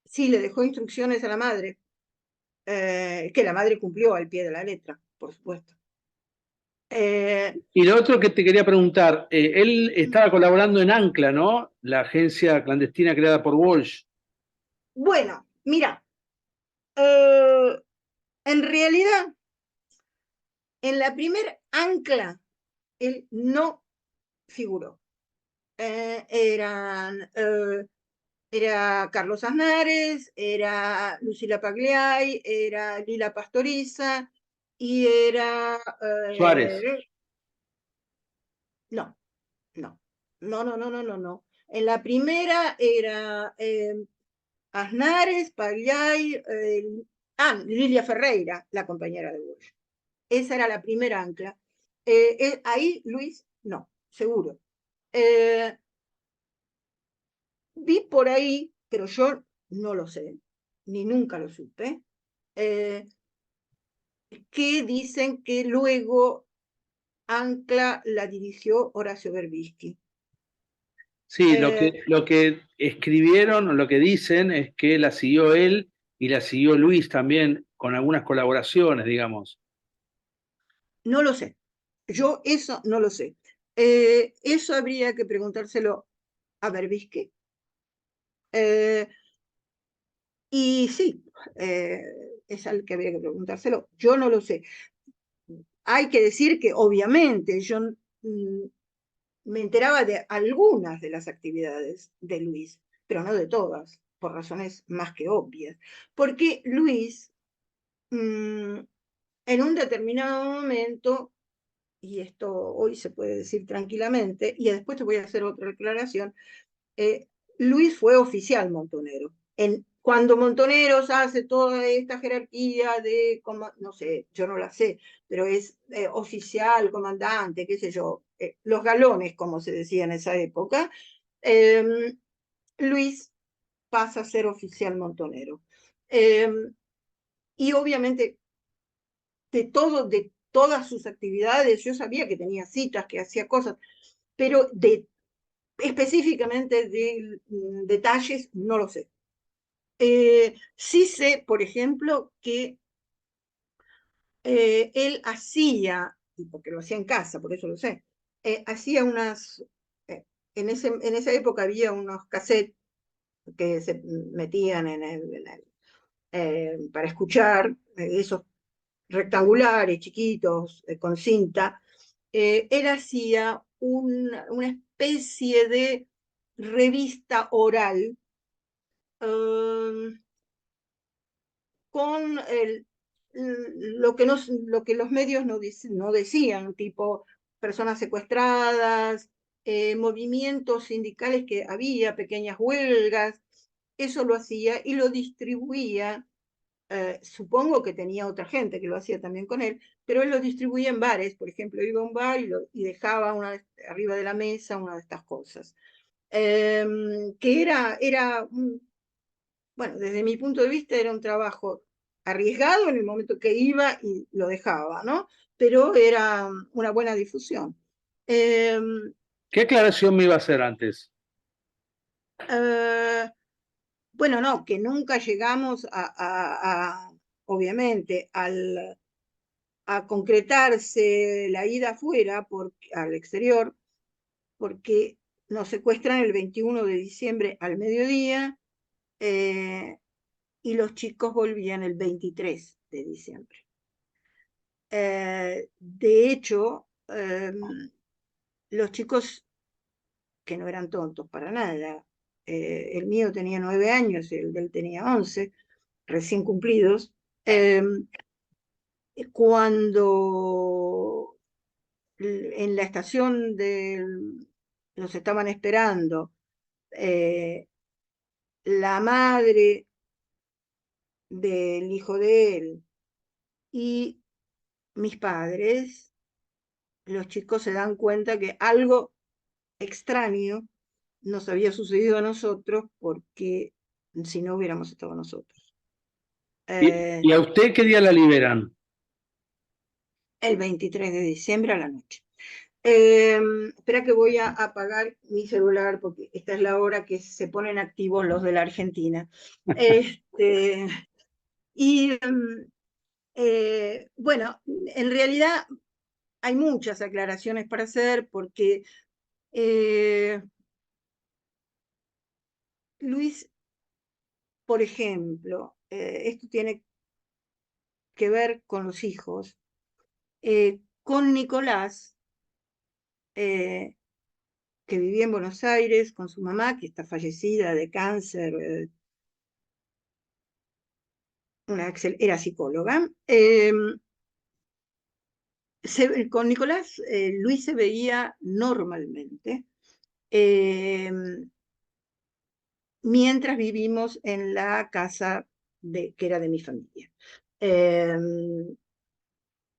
Sí, le dejó instrucciones a la madre, que la madre cumplió al pie de la letra, por supuesto. Y lo otro que te quería preguntar, él estaba colaborando en Ancla, ¿no? La agencia clandestina creada por Walsh. Bueno, mira, en realidad, en la primera ancla, él no figuró. Eran Era Carlos Aznares, era Lucila Pagliai, era Lila Pastoriza y era... Suárez. no, no, no, no, no, no, no, no. En la primera era Aznares, Pagliai, Lilia Ferreira, la compañera de Bush. Esa era la primera ancla. Ahí Luis, no, seguro. Vi por ahí, pero yo no lo sé, ni nunca lo supe, que dicen que luego Ancla la dirigió Horacio Berbisky. Sí, Eh, lo que escribieron, lo que dicen es que la siguió él y la siguió Luis también, con algunas colaboraciones, digamos. no lo sé, yo eso no lo sé. Eso habría que preguntárselo a Berbisky. Eh, y sí, es al que habría que preguntárselo. Yo no lo sé. Hay que decir que obviamente yo me enteraba de algunas de las actividades de Luis, pero no de todas, por razones más que obvias. Porque Luis, en un determinado momento, y esto hoy se puede decir tranquilamente, y después te voy a hacer otra declaración, Luis fue oficial montonero. Cuando Montoneros hace toda esta jerarquía de, no sé, yo no la sé, pero es oficial, comandante, qué sé yo, los galones, como se decía en esa época, eh, Luis pasa a ser oficial montonero. Eh, y obviamente de todas sus actividades, yo sabía que tenía citas, que hacía cosas, pero específicamente de detalles no lo sé. Sí sé, por ejemplo, que él hacía, y porque lo hacía en casa, por eso lo sé, hacía eh, en esa época había unos cassettes que se metían para escuchar, esos rectangulares, chiquitos, con cinta. Él hacía una especie de revista oral eh, con lo que los medios no decían, tipo personas secuestradas, movimientos sindicales que había, pequeñas huelgas, eso lo hacía y lo distribuía. Supongo que tenía otra gente que lo hacía también con él, pero él lo distribuía en bares, por ejemplo, iba a un bar y dejaba arriba de la mesa una de estas cosas. Que era bueno, desde mi punto de vista era un trabajo arriesgado en el momento que iba y lo dejaba, ¿no? Pero era una buena difusión. Eh, ¿Qué aclaración me iba a hacer antes? eh, bueno, no, que nunca llegamos obviamente, a concretarse la ida afuera, al exterior, porque nos secuestran el 21 de diciembre al mediodía, eh, y los chicos volvían el 23 de diciembre. De hecho, los chicos que no eran tontos para nada, el mío tenía 9 años, el de él tenía 11, recién cumplidos, cuando en la estación los estaban esperando, eh, la madre del hijo de él y mis padres, los chicos se dan cuenta que algo extraño nos había sucedido a nosotros porque si no hubiéramos estado nosotros. Y Eh, a usted qué día la liberan? el 23 de diciembre a la noche. Espera que voy a apagar mi celular porque esta es la hora que se ponen activos los de la Argentina. Este, y bueno, en realidad hay muchas aclaraciones para hacer porque eh, Luis, por ejemplo, esto tiene que ver con los hijos. Con Nicolás que vivía en Buenos Aires con su mamá, que está fallecida de cáncer, era psicóloga. Con Nicolás, Luis se veía normalmente, mientras vivimos en la casa que era de mi familia.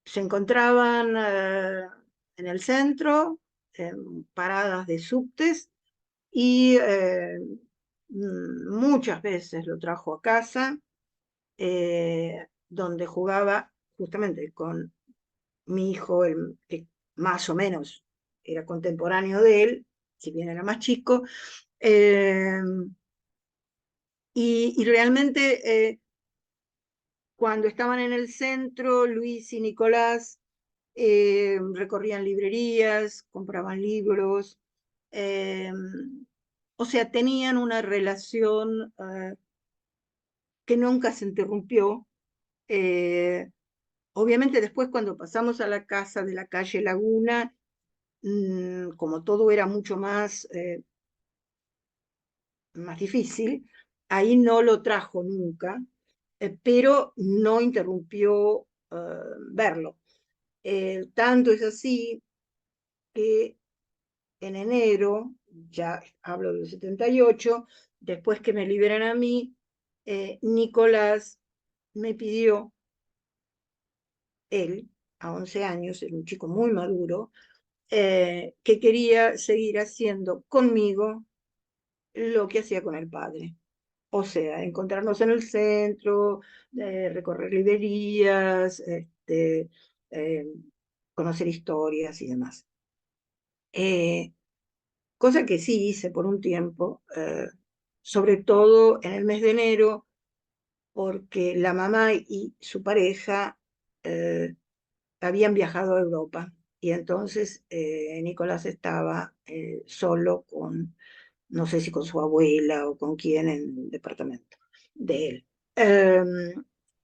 Se encontraban en el centro, en paradas de subtes, y muchas veces lo trajo a casa, donde jugaba justamente con mi hijo, que más o menos era contemporáneo de él, si bien era más chico, eh, y realmente cuando estaban en el centro, Luis y Nicolás recorrían librerías, compraban libros, eh, o sea, tenían una relación que nunca se interrumpió. Eh, Obviamente después cuando pasamos a la casa de la calle Laguna, como todo era mucho más difícil, ahí no lo trajo nunca, pero no interrumpió verlo. Tanto es así que en enero, ya hablo del 78, después que me liberan a mí, Nicolás me pidió, él, a 11 años, era un chico muy maduro, que quería seguir haciendo conmigo lo que hacía con el padre. O sea, encontrarnos en el centro, recorrer librerías, eh, conocer historias y demás. Cosa que sí hice por un tiempo, sobre todo en el mes de enero, porque la mamá y su pareja habían viajado a Europa y entonces Nicolás estaba solo con, no sé si con su abuela o con quién en el departamento de él.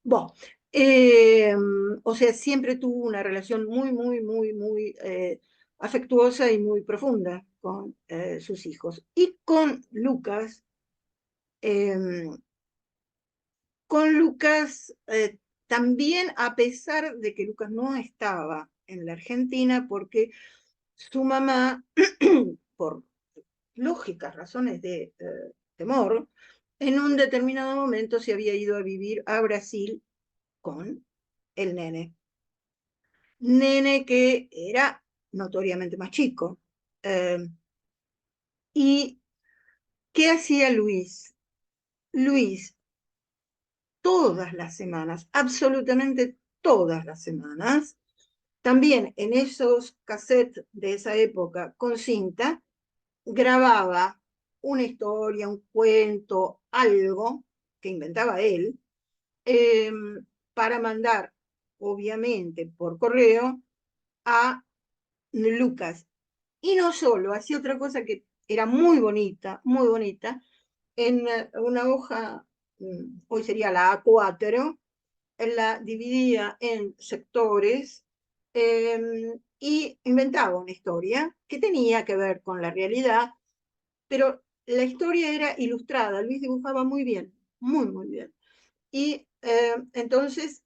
Bueno, o sea, siempre tuvo una relación muy afectuosa y muy profunda con sus hijos. Y eh, con Lucas también, a pesar de que Lucas no estaba en la Argentina, porque su mamá, por lógicas razones de temor, en un determinado momento se había ido a vivir a Brasil con el nene. Nene que era notoriamente más chico. Eh, ¿Y qué hacía Luis? Luis, todas las semanas, absolutamente todas las semanas, también en esos cassettes de esa época con cinta, grababa una historia, un cuento, algo que inventaba él, eh, para mandar, obviamente, por correo a Lucas. Y no solo, hacía otra cosa que era muy bonita, en una hoja, hoy sería la A4, la dividía en sectores y inventaba una historia que tenía que ver con la realidad, pero la historia era ilustrada. Luis dibujaba muy bien, muy bien. Y entonces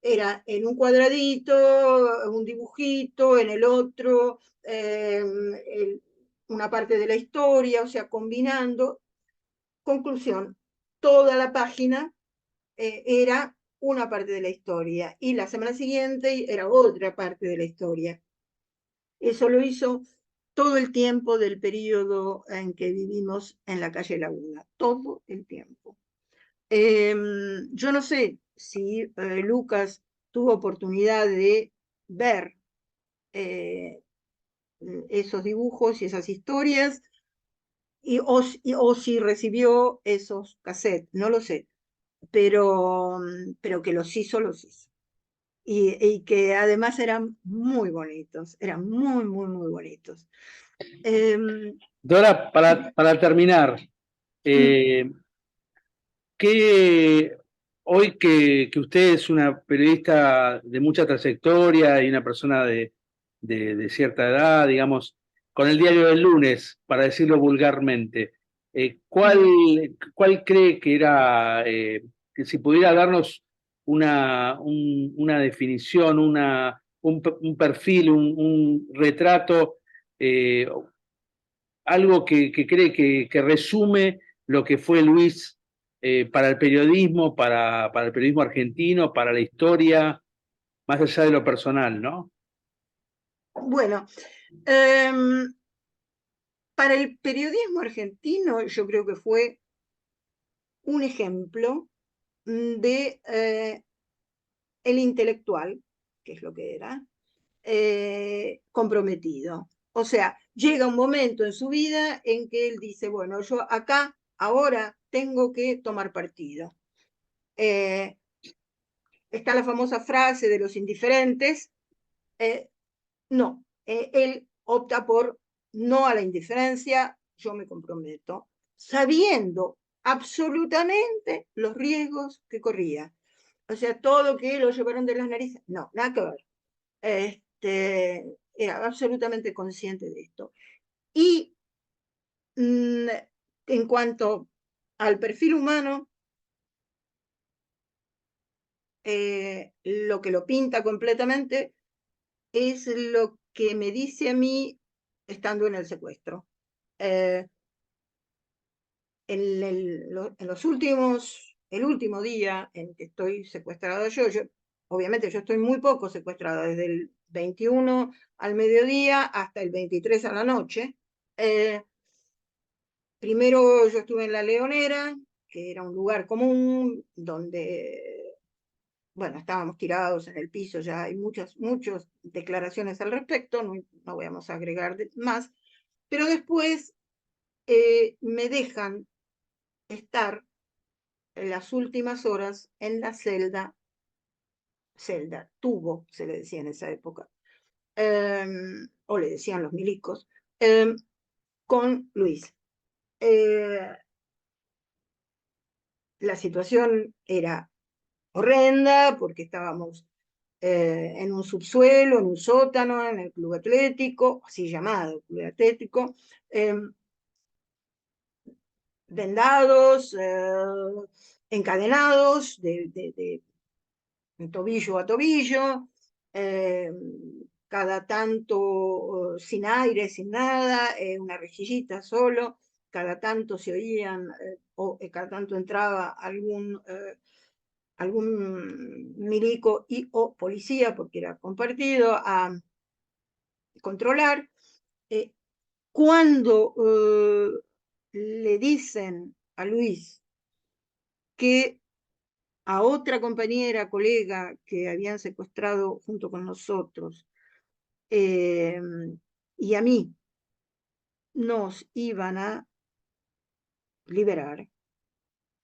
era en un cuadradito, un dibujito, en el otro, una parte de la historia, o sea, combinando. Conclusión, toda la página era una parte de la historia y la semana siguiente era otra parte de la historia. Eso lo hizo todo el tiempo del periodo en que vivimos en la calle Laguna, todo el tiempo. Yo no sé si Lucas tuvo oportunidad de ver eh, esos dibujos y esas historias, o si recibió esos cassettes, no lo sé, pero que los hizo. Y que además eran muy bonitos. Dora, para terminar, eh, hoy que usted es una periodista de mucha trayectoria y una persona de cierta edad, digamos, con el diario del lunes, para decirlo vulgarmente. ¿Cuál, Mm. cuál cree que era, que si pudiera darnos una definición, un perfil, un retrato, eh, algo que cree que resume lo que fue Luis para el periodismo, para el periodismo argentino, para la historia, más allá de lo personal, ¿no? Bueno, em, para el periodismo argentino yo creo que fue un ejemplo de el intelectual, que es lo que era, comprometido. O sea, llega un momento en su vida en que él dice, bueno, yo acá, ahora, tengo que tomar partido. Eh, Está la famosa frase de los indiferentes, eh, no, él opta por no a la indiferencia, yo me comprometo, sabiendo absolutamente los riesgos que corría. O sea, todo que lo llevaron de las narices, no, nada que ver. Era absolutamente consciente de esto. Y mm, en cuanto al perfil humano, lo que lo pinta completamente es lo que me dice a mí estando en el secuestro. Eh, en los últimos, el último día en que estoy secuestrada yo, obviamente yo estoy muy poco secuestrada, desde el 21 al mediodía hasta el 23 a la noche. Eh, Primero yo estuve en La Leonera, que era un lugar común donde, bueno, estábamos tirados en el piso, ya hay muchas declaraciones al respecto, no, no vamos a agregar más, pero después me dejan estar en las últimas horas en la tubo, se le decía en esa época, o le decían los milicos, con Luis. Eh, la situación era horrenda porque estábamos en un subsuelo, en un sótano, en el club atlético, así llamado club atlético, eh, vendados, encadenados de tobillo a tobillo, eh, cada tanto sin aire, sin nada, una rejillita solo, cada tanto se oían, o cada tanto entraba algún milico y o policía, porque era compartido, a controlar. Eh, cuando le dicen a Luis que a otra compañera, colega que habían secuestrado junto con nosotros, eh, y a mí nos iban a liberar,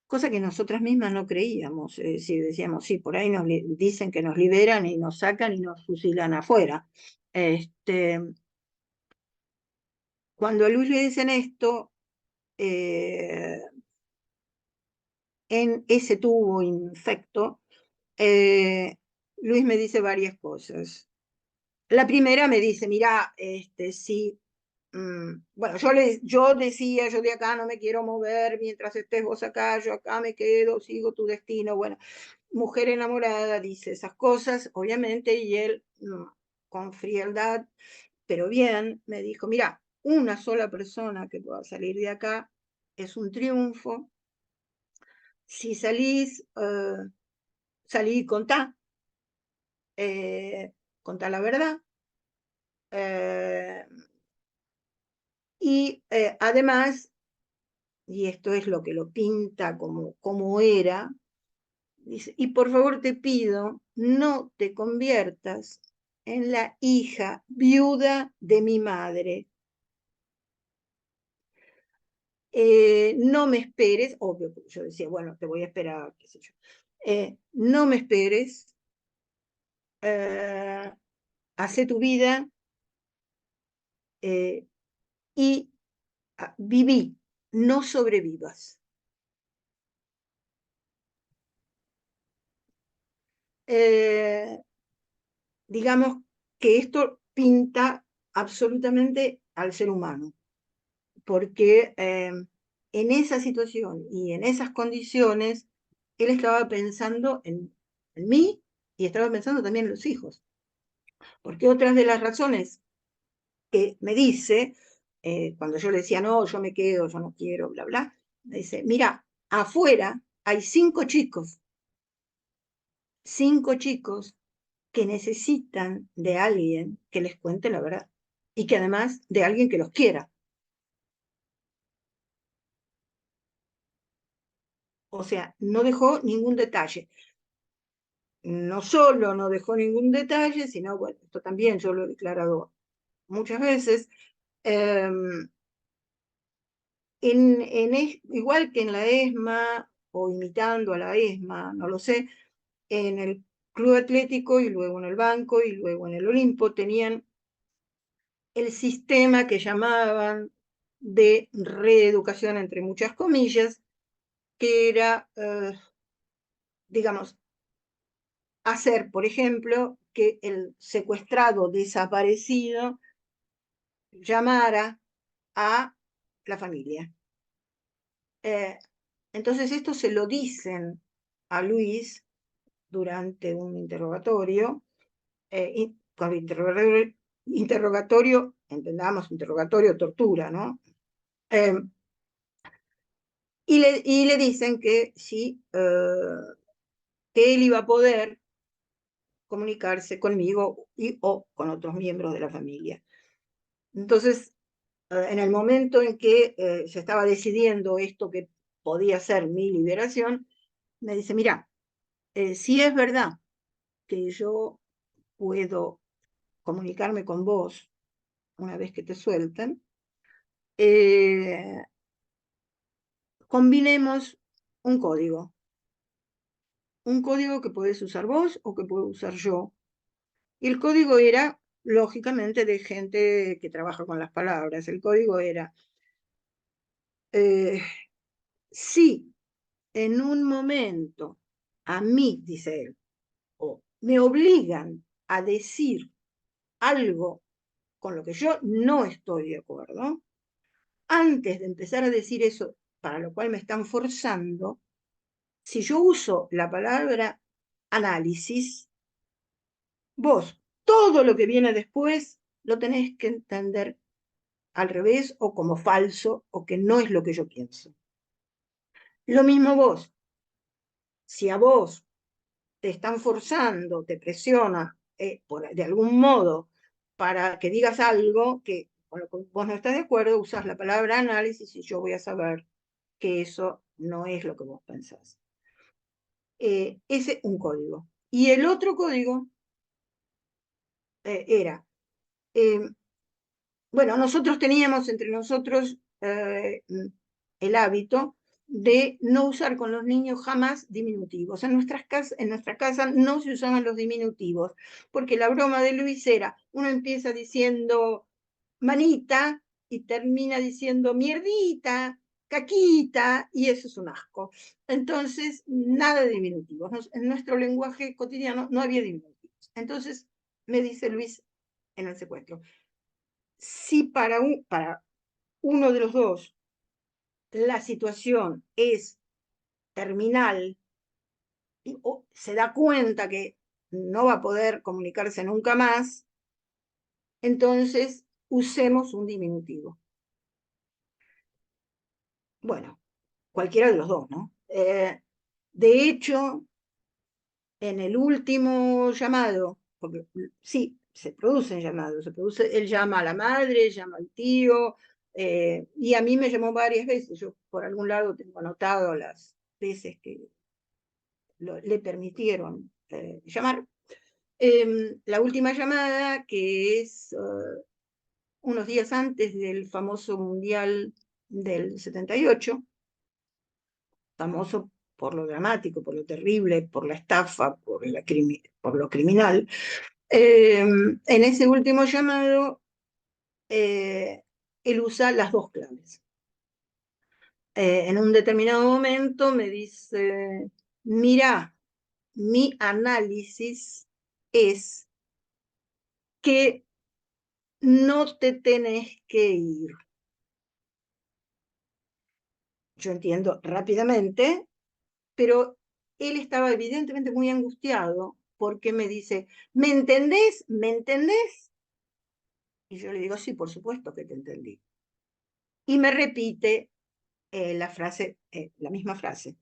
cosa que nosotras mismas no creíamos, es decir, decíamos, sí, por ahí nos dicen que nos liberan y nos sacan y nos fusilan afuera. Este, cuando a Luis le dicen esto, eh, en ese tubo infecto, Luis me dice varias cosas. La primera me dice, mira, sí, bueno, yo decía, yo de acá no me quiero mover, mientras estés vos acá, yo acá me quedo, sigo tu destino. Bueno, mujer enamorada dice esas cosas, obviamente, y él, con frialdad, pero bien, me dijo, mira, una sola persona que pueda salir de acá es un triunfo. Si salís, salí y contá la verdad. Eh, y además, y esto es lo que lo pinta como era, dice, y por favor te pido, no te conviertas en la hija viuda de mi madre. No me esperes, obvio, yo decía, bueno, te voy a esperar, qué sé yo. No me esperes, hace tu vida eh, y viví, no sobrevivas. Eh, digamos que esto pinta absolutamente al ser humano, porque en esa situación y en esas condiciones, él estaba pensando en mí y estaba pensando también en los hijos. Porque otras de las razones que me dice, cuando yo le decía, no, yo me quedo, yo no quiero, bla, bla, me dice, mira, afuera hay 5 chicos que necesitan de alguien que les cuente la verdad y que además de alguien que los quiera. O sea, no dejó ningún detalle. No solo no dejó ningún detalle, sino, bueno, esto también yo lo he declarado muchas veces, eh, igual que en la ESMA o imitando a la ESMA, no lo sé, en el Club Atlético y luego en el Banco y luego en el Olimpo tenían el sistema que llamaban de reeducación, entre muchas comillas, que era, digamos, hacer, por ejemplo, que el secuestrado desaparecido llamara a la familia. Entonces esto se lo dicen a Luis durante un interrogatorio, con interrogatorio, entendamos, interrogatorio, tortura, ¿no? Y le dicen que sí, que él iba a poder comunicarse conmigo o con otros miembros de la familia. Entonces, en el momento en que se estaba decidiendo esto que podía ser mi liberación, me dice, mira, si es verdad que yo puedo comunicarme con vos una vez que te suelten, combinemos un código que podés usar vos o que puedo usar yo. Y el código era, lógicamente, de gente que trabaja con las palabras. El código era, si en un momento a mí, dice él, o me obligan a decir algo con lo que yo no estoy de acuerdo, antes de empezar a decir eso, para lo cual me están forzando, si yo uso la palabra análisis, vos todo lo que viene después lo tenés que entender al revés o como falso o que no es lo que yo pienso. Lo mismo vos. Si a vos te están forzando, te presionan de algún modo para que digas algo que con lo que vos no estás de acuerdo, usás la palabra análisis y yo voy a saber que eso no es lo que vos pensás. Ese un código. Y el otro código era, bueno, nosotros teníamos entre nosotros el hábito de no usar con los niños jamás diminutivos. En nuestra casa no se usaban los diminutivos, porque la broma de Luis era, uno empieza diciendo manita y termina diciendo mierdita, caquita, y eso es un asco. Entonces, nada de diminutivos. En nuestro lenguaje cotidiano no había diminutivos. Entonces, me dice Luis en el secuestro, si para uno de los dos la situación es terminal o se da cuenta que no va a poder comunicarse nunca más, entonces usemos un diminutivo. Bueno, cualquiera de los dos, ¿no? De hecho, en el último llamado, porque sí, se producen llamados, él llama a la madre, llama al tío, y a mí me llamó varias veces, yo por algún lado tengo anotado las veces que le permitieron llamar. La última llamada, que es unos días antes del famoso Mundial del 78, famoso por lo dramático, por lo terrible, por la estafa, por lo criminal. En ese último llamado, él usa las dos claves. En un determinado momento me dice, mira, mi análisis es que no te tenés que ir. Yo entiendo rápidamente, pero él estaba evidentemente muy angustiado porque me dice, ¿me entendés? ¿Me entendés? Y yo le digo, sí, por supuesto que te entendí. Y me repite la frase, la misma frase.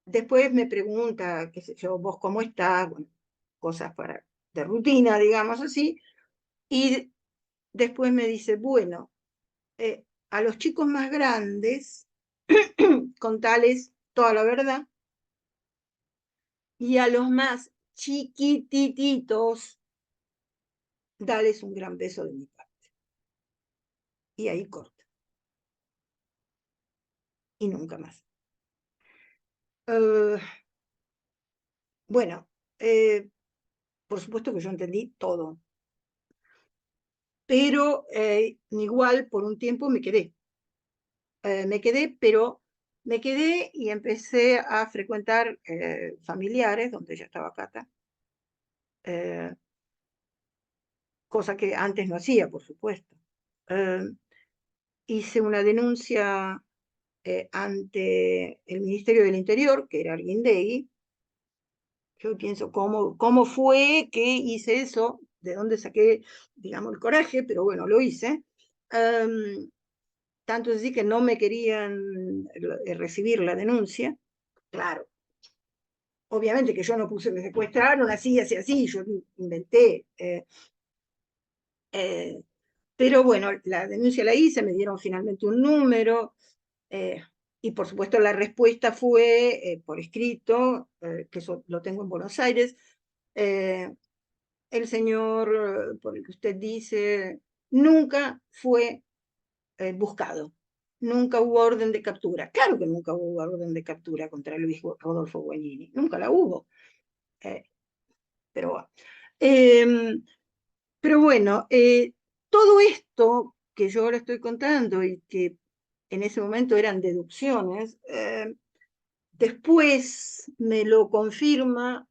Después me pregunta, qué sé yo, vos cómo estás, bueno, cosas de rutina, digamos así, y después me dice, bueno, a los chicos más grandes, contales toda la verdad, y a los más chiquititos, dales un gran beso de mi parte. Y ahí corta. Y nunca más. Uh, bueno, por supuesto que yo entendí todo, pero igual por un tiempo me quedé. Pero me quedé y empecé a frecuentar familiares, donde ya estaba Cata, cosa que antes no hacía, por supuesto. Hice una denuncia ante el Ministerio del Interior, que era Arguindegui. Yo pienso cómo fue que hice eso, de dónde saqué, digamos, el coraje, pero bueno, lo hice. Tanto así que no me querían recibir la denuncia. Claro, obviamente que yo no puse, me secuestraron así, así, yo inventé. Pero bueno, la denuncia la hice, me dieron finalmente un número, y por supuesto la respuesta fue por escrito, que eso lo tengo en Buenos Aires. El señor por el que usted dice nunca fue buscado, nunca hubo orden de captura. Claro que nunca hubo orden de captura contra Luis Rodolfo Guagnini, nunca la hubo. Eh, pero bueno. Pero bueno, todo esto que yo ahora estoy contando y que en ese momento eran deducciones, después me lo confirma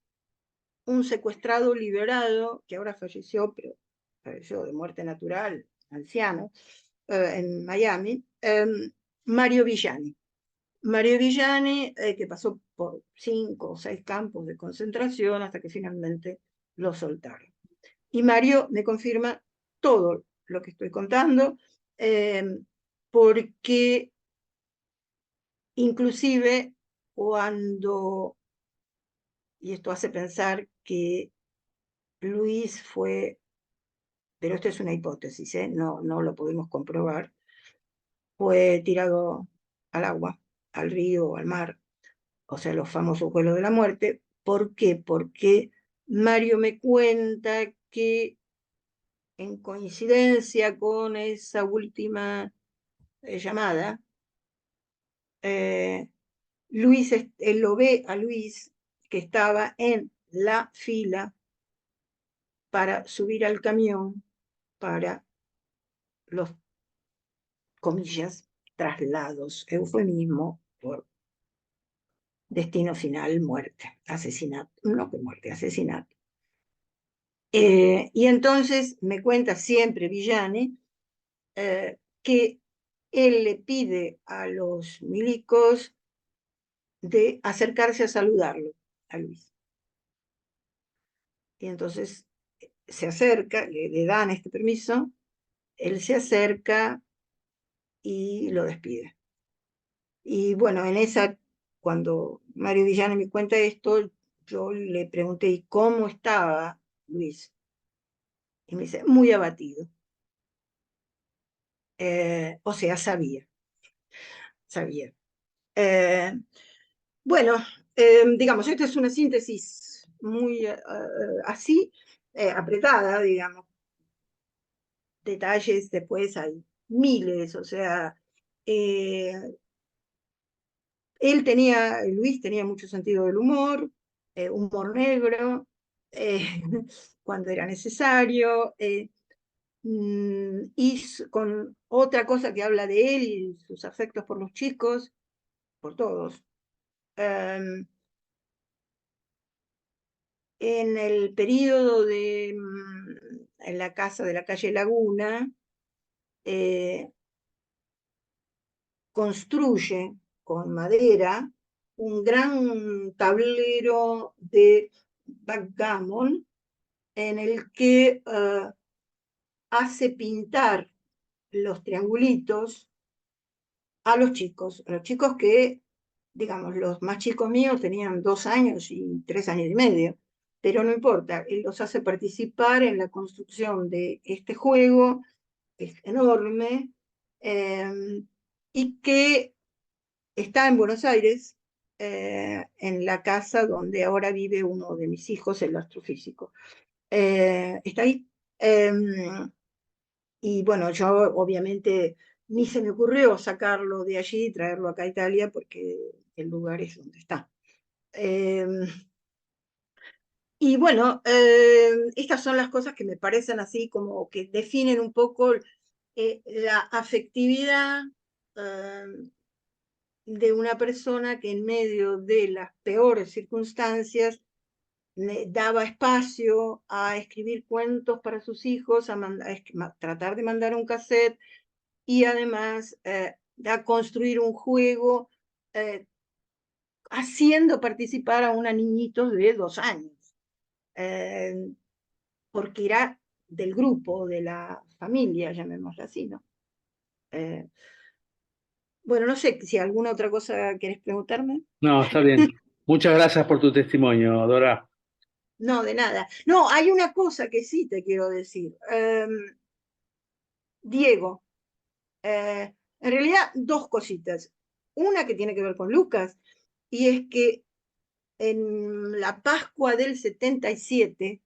un secuestrado liberado, que ahora falleció, pero falleció de muerte natural, anciano, en Miami, Mario Villani. Mario Villani, que pasó por 5 o 6 campos de concentración hasta que finalmente lo soltaron. Y Mario me confirma todo lo que estoy contando, porque inclusive cuando, y esto hace pensar que Luis fue, pero esto es una hipótesis, no lo podemos comprobar, fue tirado al agua, al río, al mar, o sea, los famosos vuelos de la muerte. ¿Por qué? Porque Mario me cuenta que en coincidencia con esa última llamada, Luis, él lo ve a Luis que estaba en la fila para subir al camión para los, comillas, traslados, eufemismo por destino final, muerte, asesinato, no que muerte, asesinato. Y entonces me cuenta siempre Villani que él le pide a los milicos de acercarse a saludarlo, a Luis. Y entonces se acerca, le dan este permiso, él se acerca y lo despide. Y bueno, cuando Mario Villani me cuenta esto, yo le pregunté, ¿y cómo estaba Luis? Y me dice, muy abatido. O sea, sabía. Eh, bueno, digamos, esta es una síntesis muy así, apretada, digamos. Detalles después hay miles, o sea, eh, Luis tenía mucho sentido del humor, humor negro, eh, cuando era necesario, y con otra cosa que habla de él y sus afectos por los chicos, por todos. En el periodo de en la casa de la calle Laguna, construye con madera un gran tablero de backgammon en el que hace pintar los triangulitos a los chicos que, digamos, los más chicos míos tenían 2 años y 3 años y medio, pero no importa, él los hace participar en la construcción de este juego, que es enorme, y que está en Buenos Aires, en la casa donde ahora vive uno de mis hijos, el astrofísico. Está ahí. Y bueno, yo obviamente ni se me ocurrió sacarlo de allí y traerlo acá a Italia porque el lugar es donde está. Y bueno, estas son las cosas que me parecen así como que definen un poco la afectividad de una persona que en medio de las peores circunstancias daba espacio a escribir cuentos para sus hijos, a tratar de mandar un cassette y además a construir un juego haciendo participar a una niñito de 2 años, eh, porque era del grupo, de la familia, llamémosla así, ¿no? Bueno, no sé si alguna otra cosa quieres preguntarme. No, está bien. Muchas gracias por tu testimonio, Dora. No, de nada. No, hay una cosa que sí te quiero decir. Diego, en realidad dos cositas. Una que tiene que ver con Lucas, y es que en la Pascua del 77,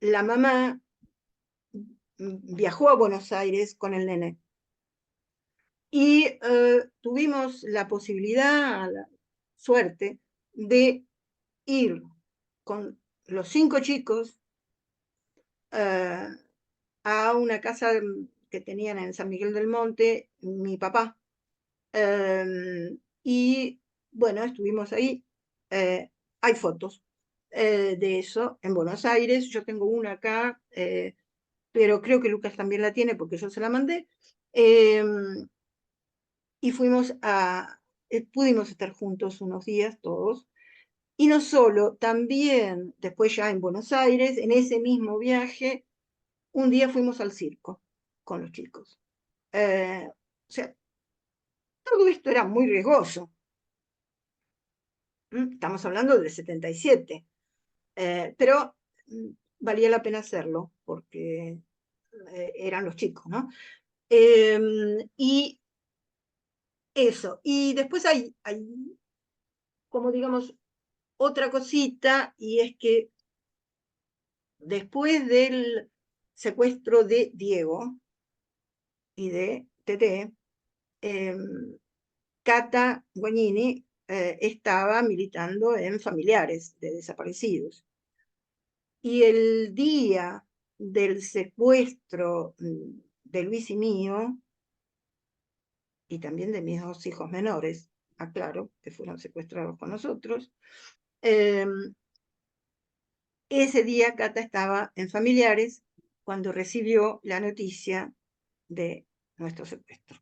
la mamá viajó a Buenos Aires con el nene y tuvimos la posibilidad, la suerte, de ir con los 5 chicos a una casa que tenían en San Miguel del Monte, mi papá. Y bueno, estuvimos ahí. Hay fotos de eso en Buenos Aires. Yo tengo una acá, pero creo que Lucas también la tiene porque yo se la mandé. Y pudimos estar juntos unos días todos. Y no solo, también después ya en Buenos Aires, en ese mismo viaje, un día fuimos al circo con los chicos. O sea, todo esto era muy riesgoso. Estamos hablando del 77, pero valía la pena hacerlo porque eran los chicos, ¿no? Y eso, y después hay como digamos otra cosita, y es que después del secuestro de Diego y de Tete, Cata Guagnini estaba militando en Familiares de Desaparecidos. Y el día del secuestro de Luis y mío, y también de mis 2 hijos menores, aclaro, que fueron secuestrados con nosotros, ese día Cata estaba en Familiares cuando recibió la noticia de nuestro secuestro.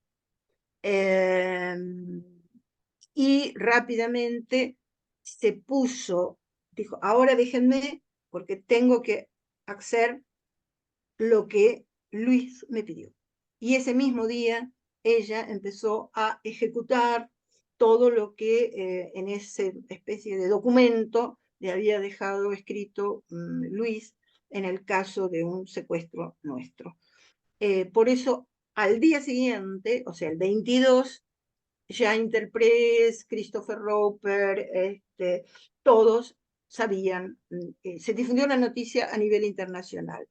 Y rápidamente se puso, dijo, ahora déjenme porque tengo que hacer lo que Luis me pidió. Y ese mismo día ella empezó a ejecutar todo lo que en esa especie de documento le había dejado escrito Luis en el caso de un secuestro nuestro. Por eso, al día siguiente, o sea, el 22, ya Interpress, Christopher Roper, todos sabían, se difundió la noticia a nivel internacional.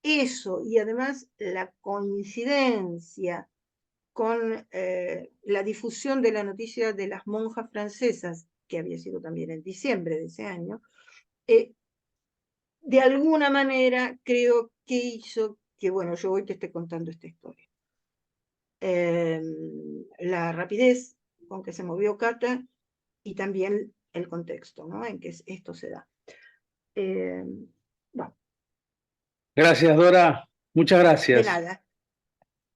Eso y además la coincidencia con la difusión de la noticia de las monjas francesas, que había sido también en diciembre de ese año, de alguna manera creo que hizo que, bueno, yo hoy te esté contando esta historia. La rapidez con que se movió Cata y también el contexto, ¿no?, en que esto se da. bueno, Gracias, Dora. Muchas de gracias. nada.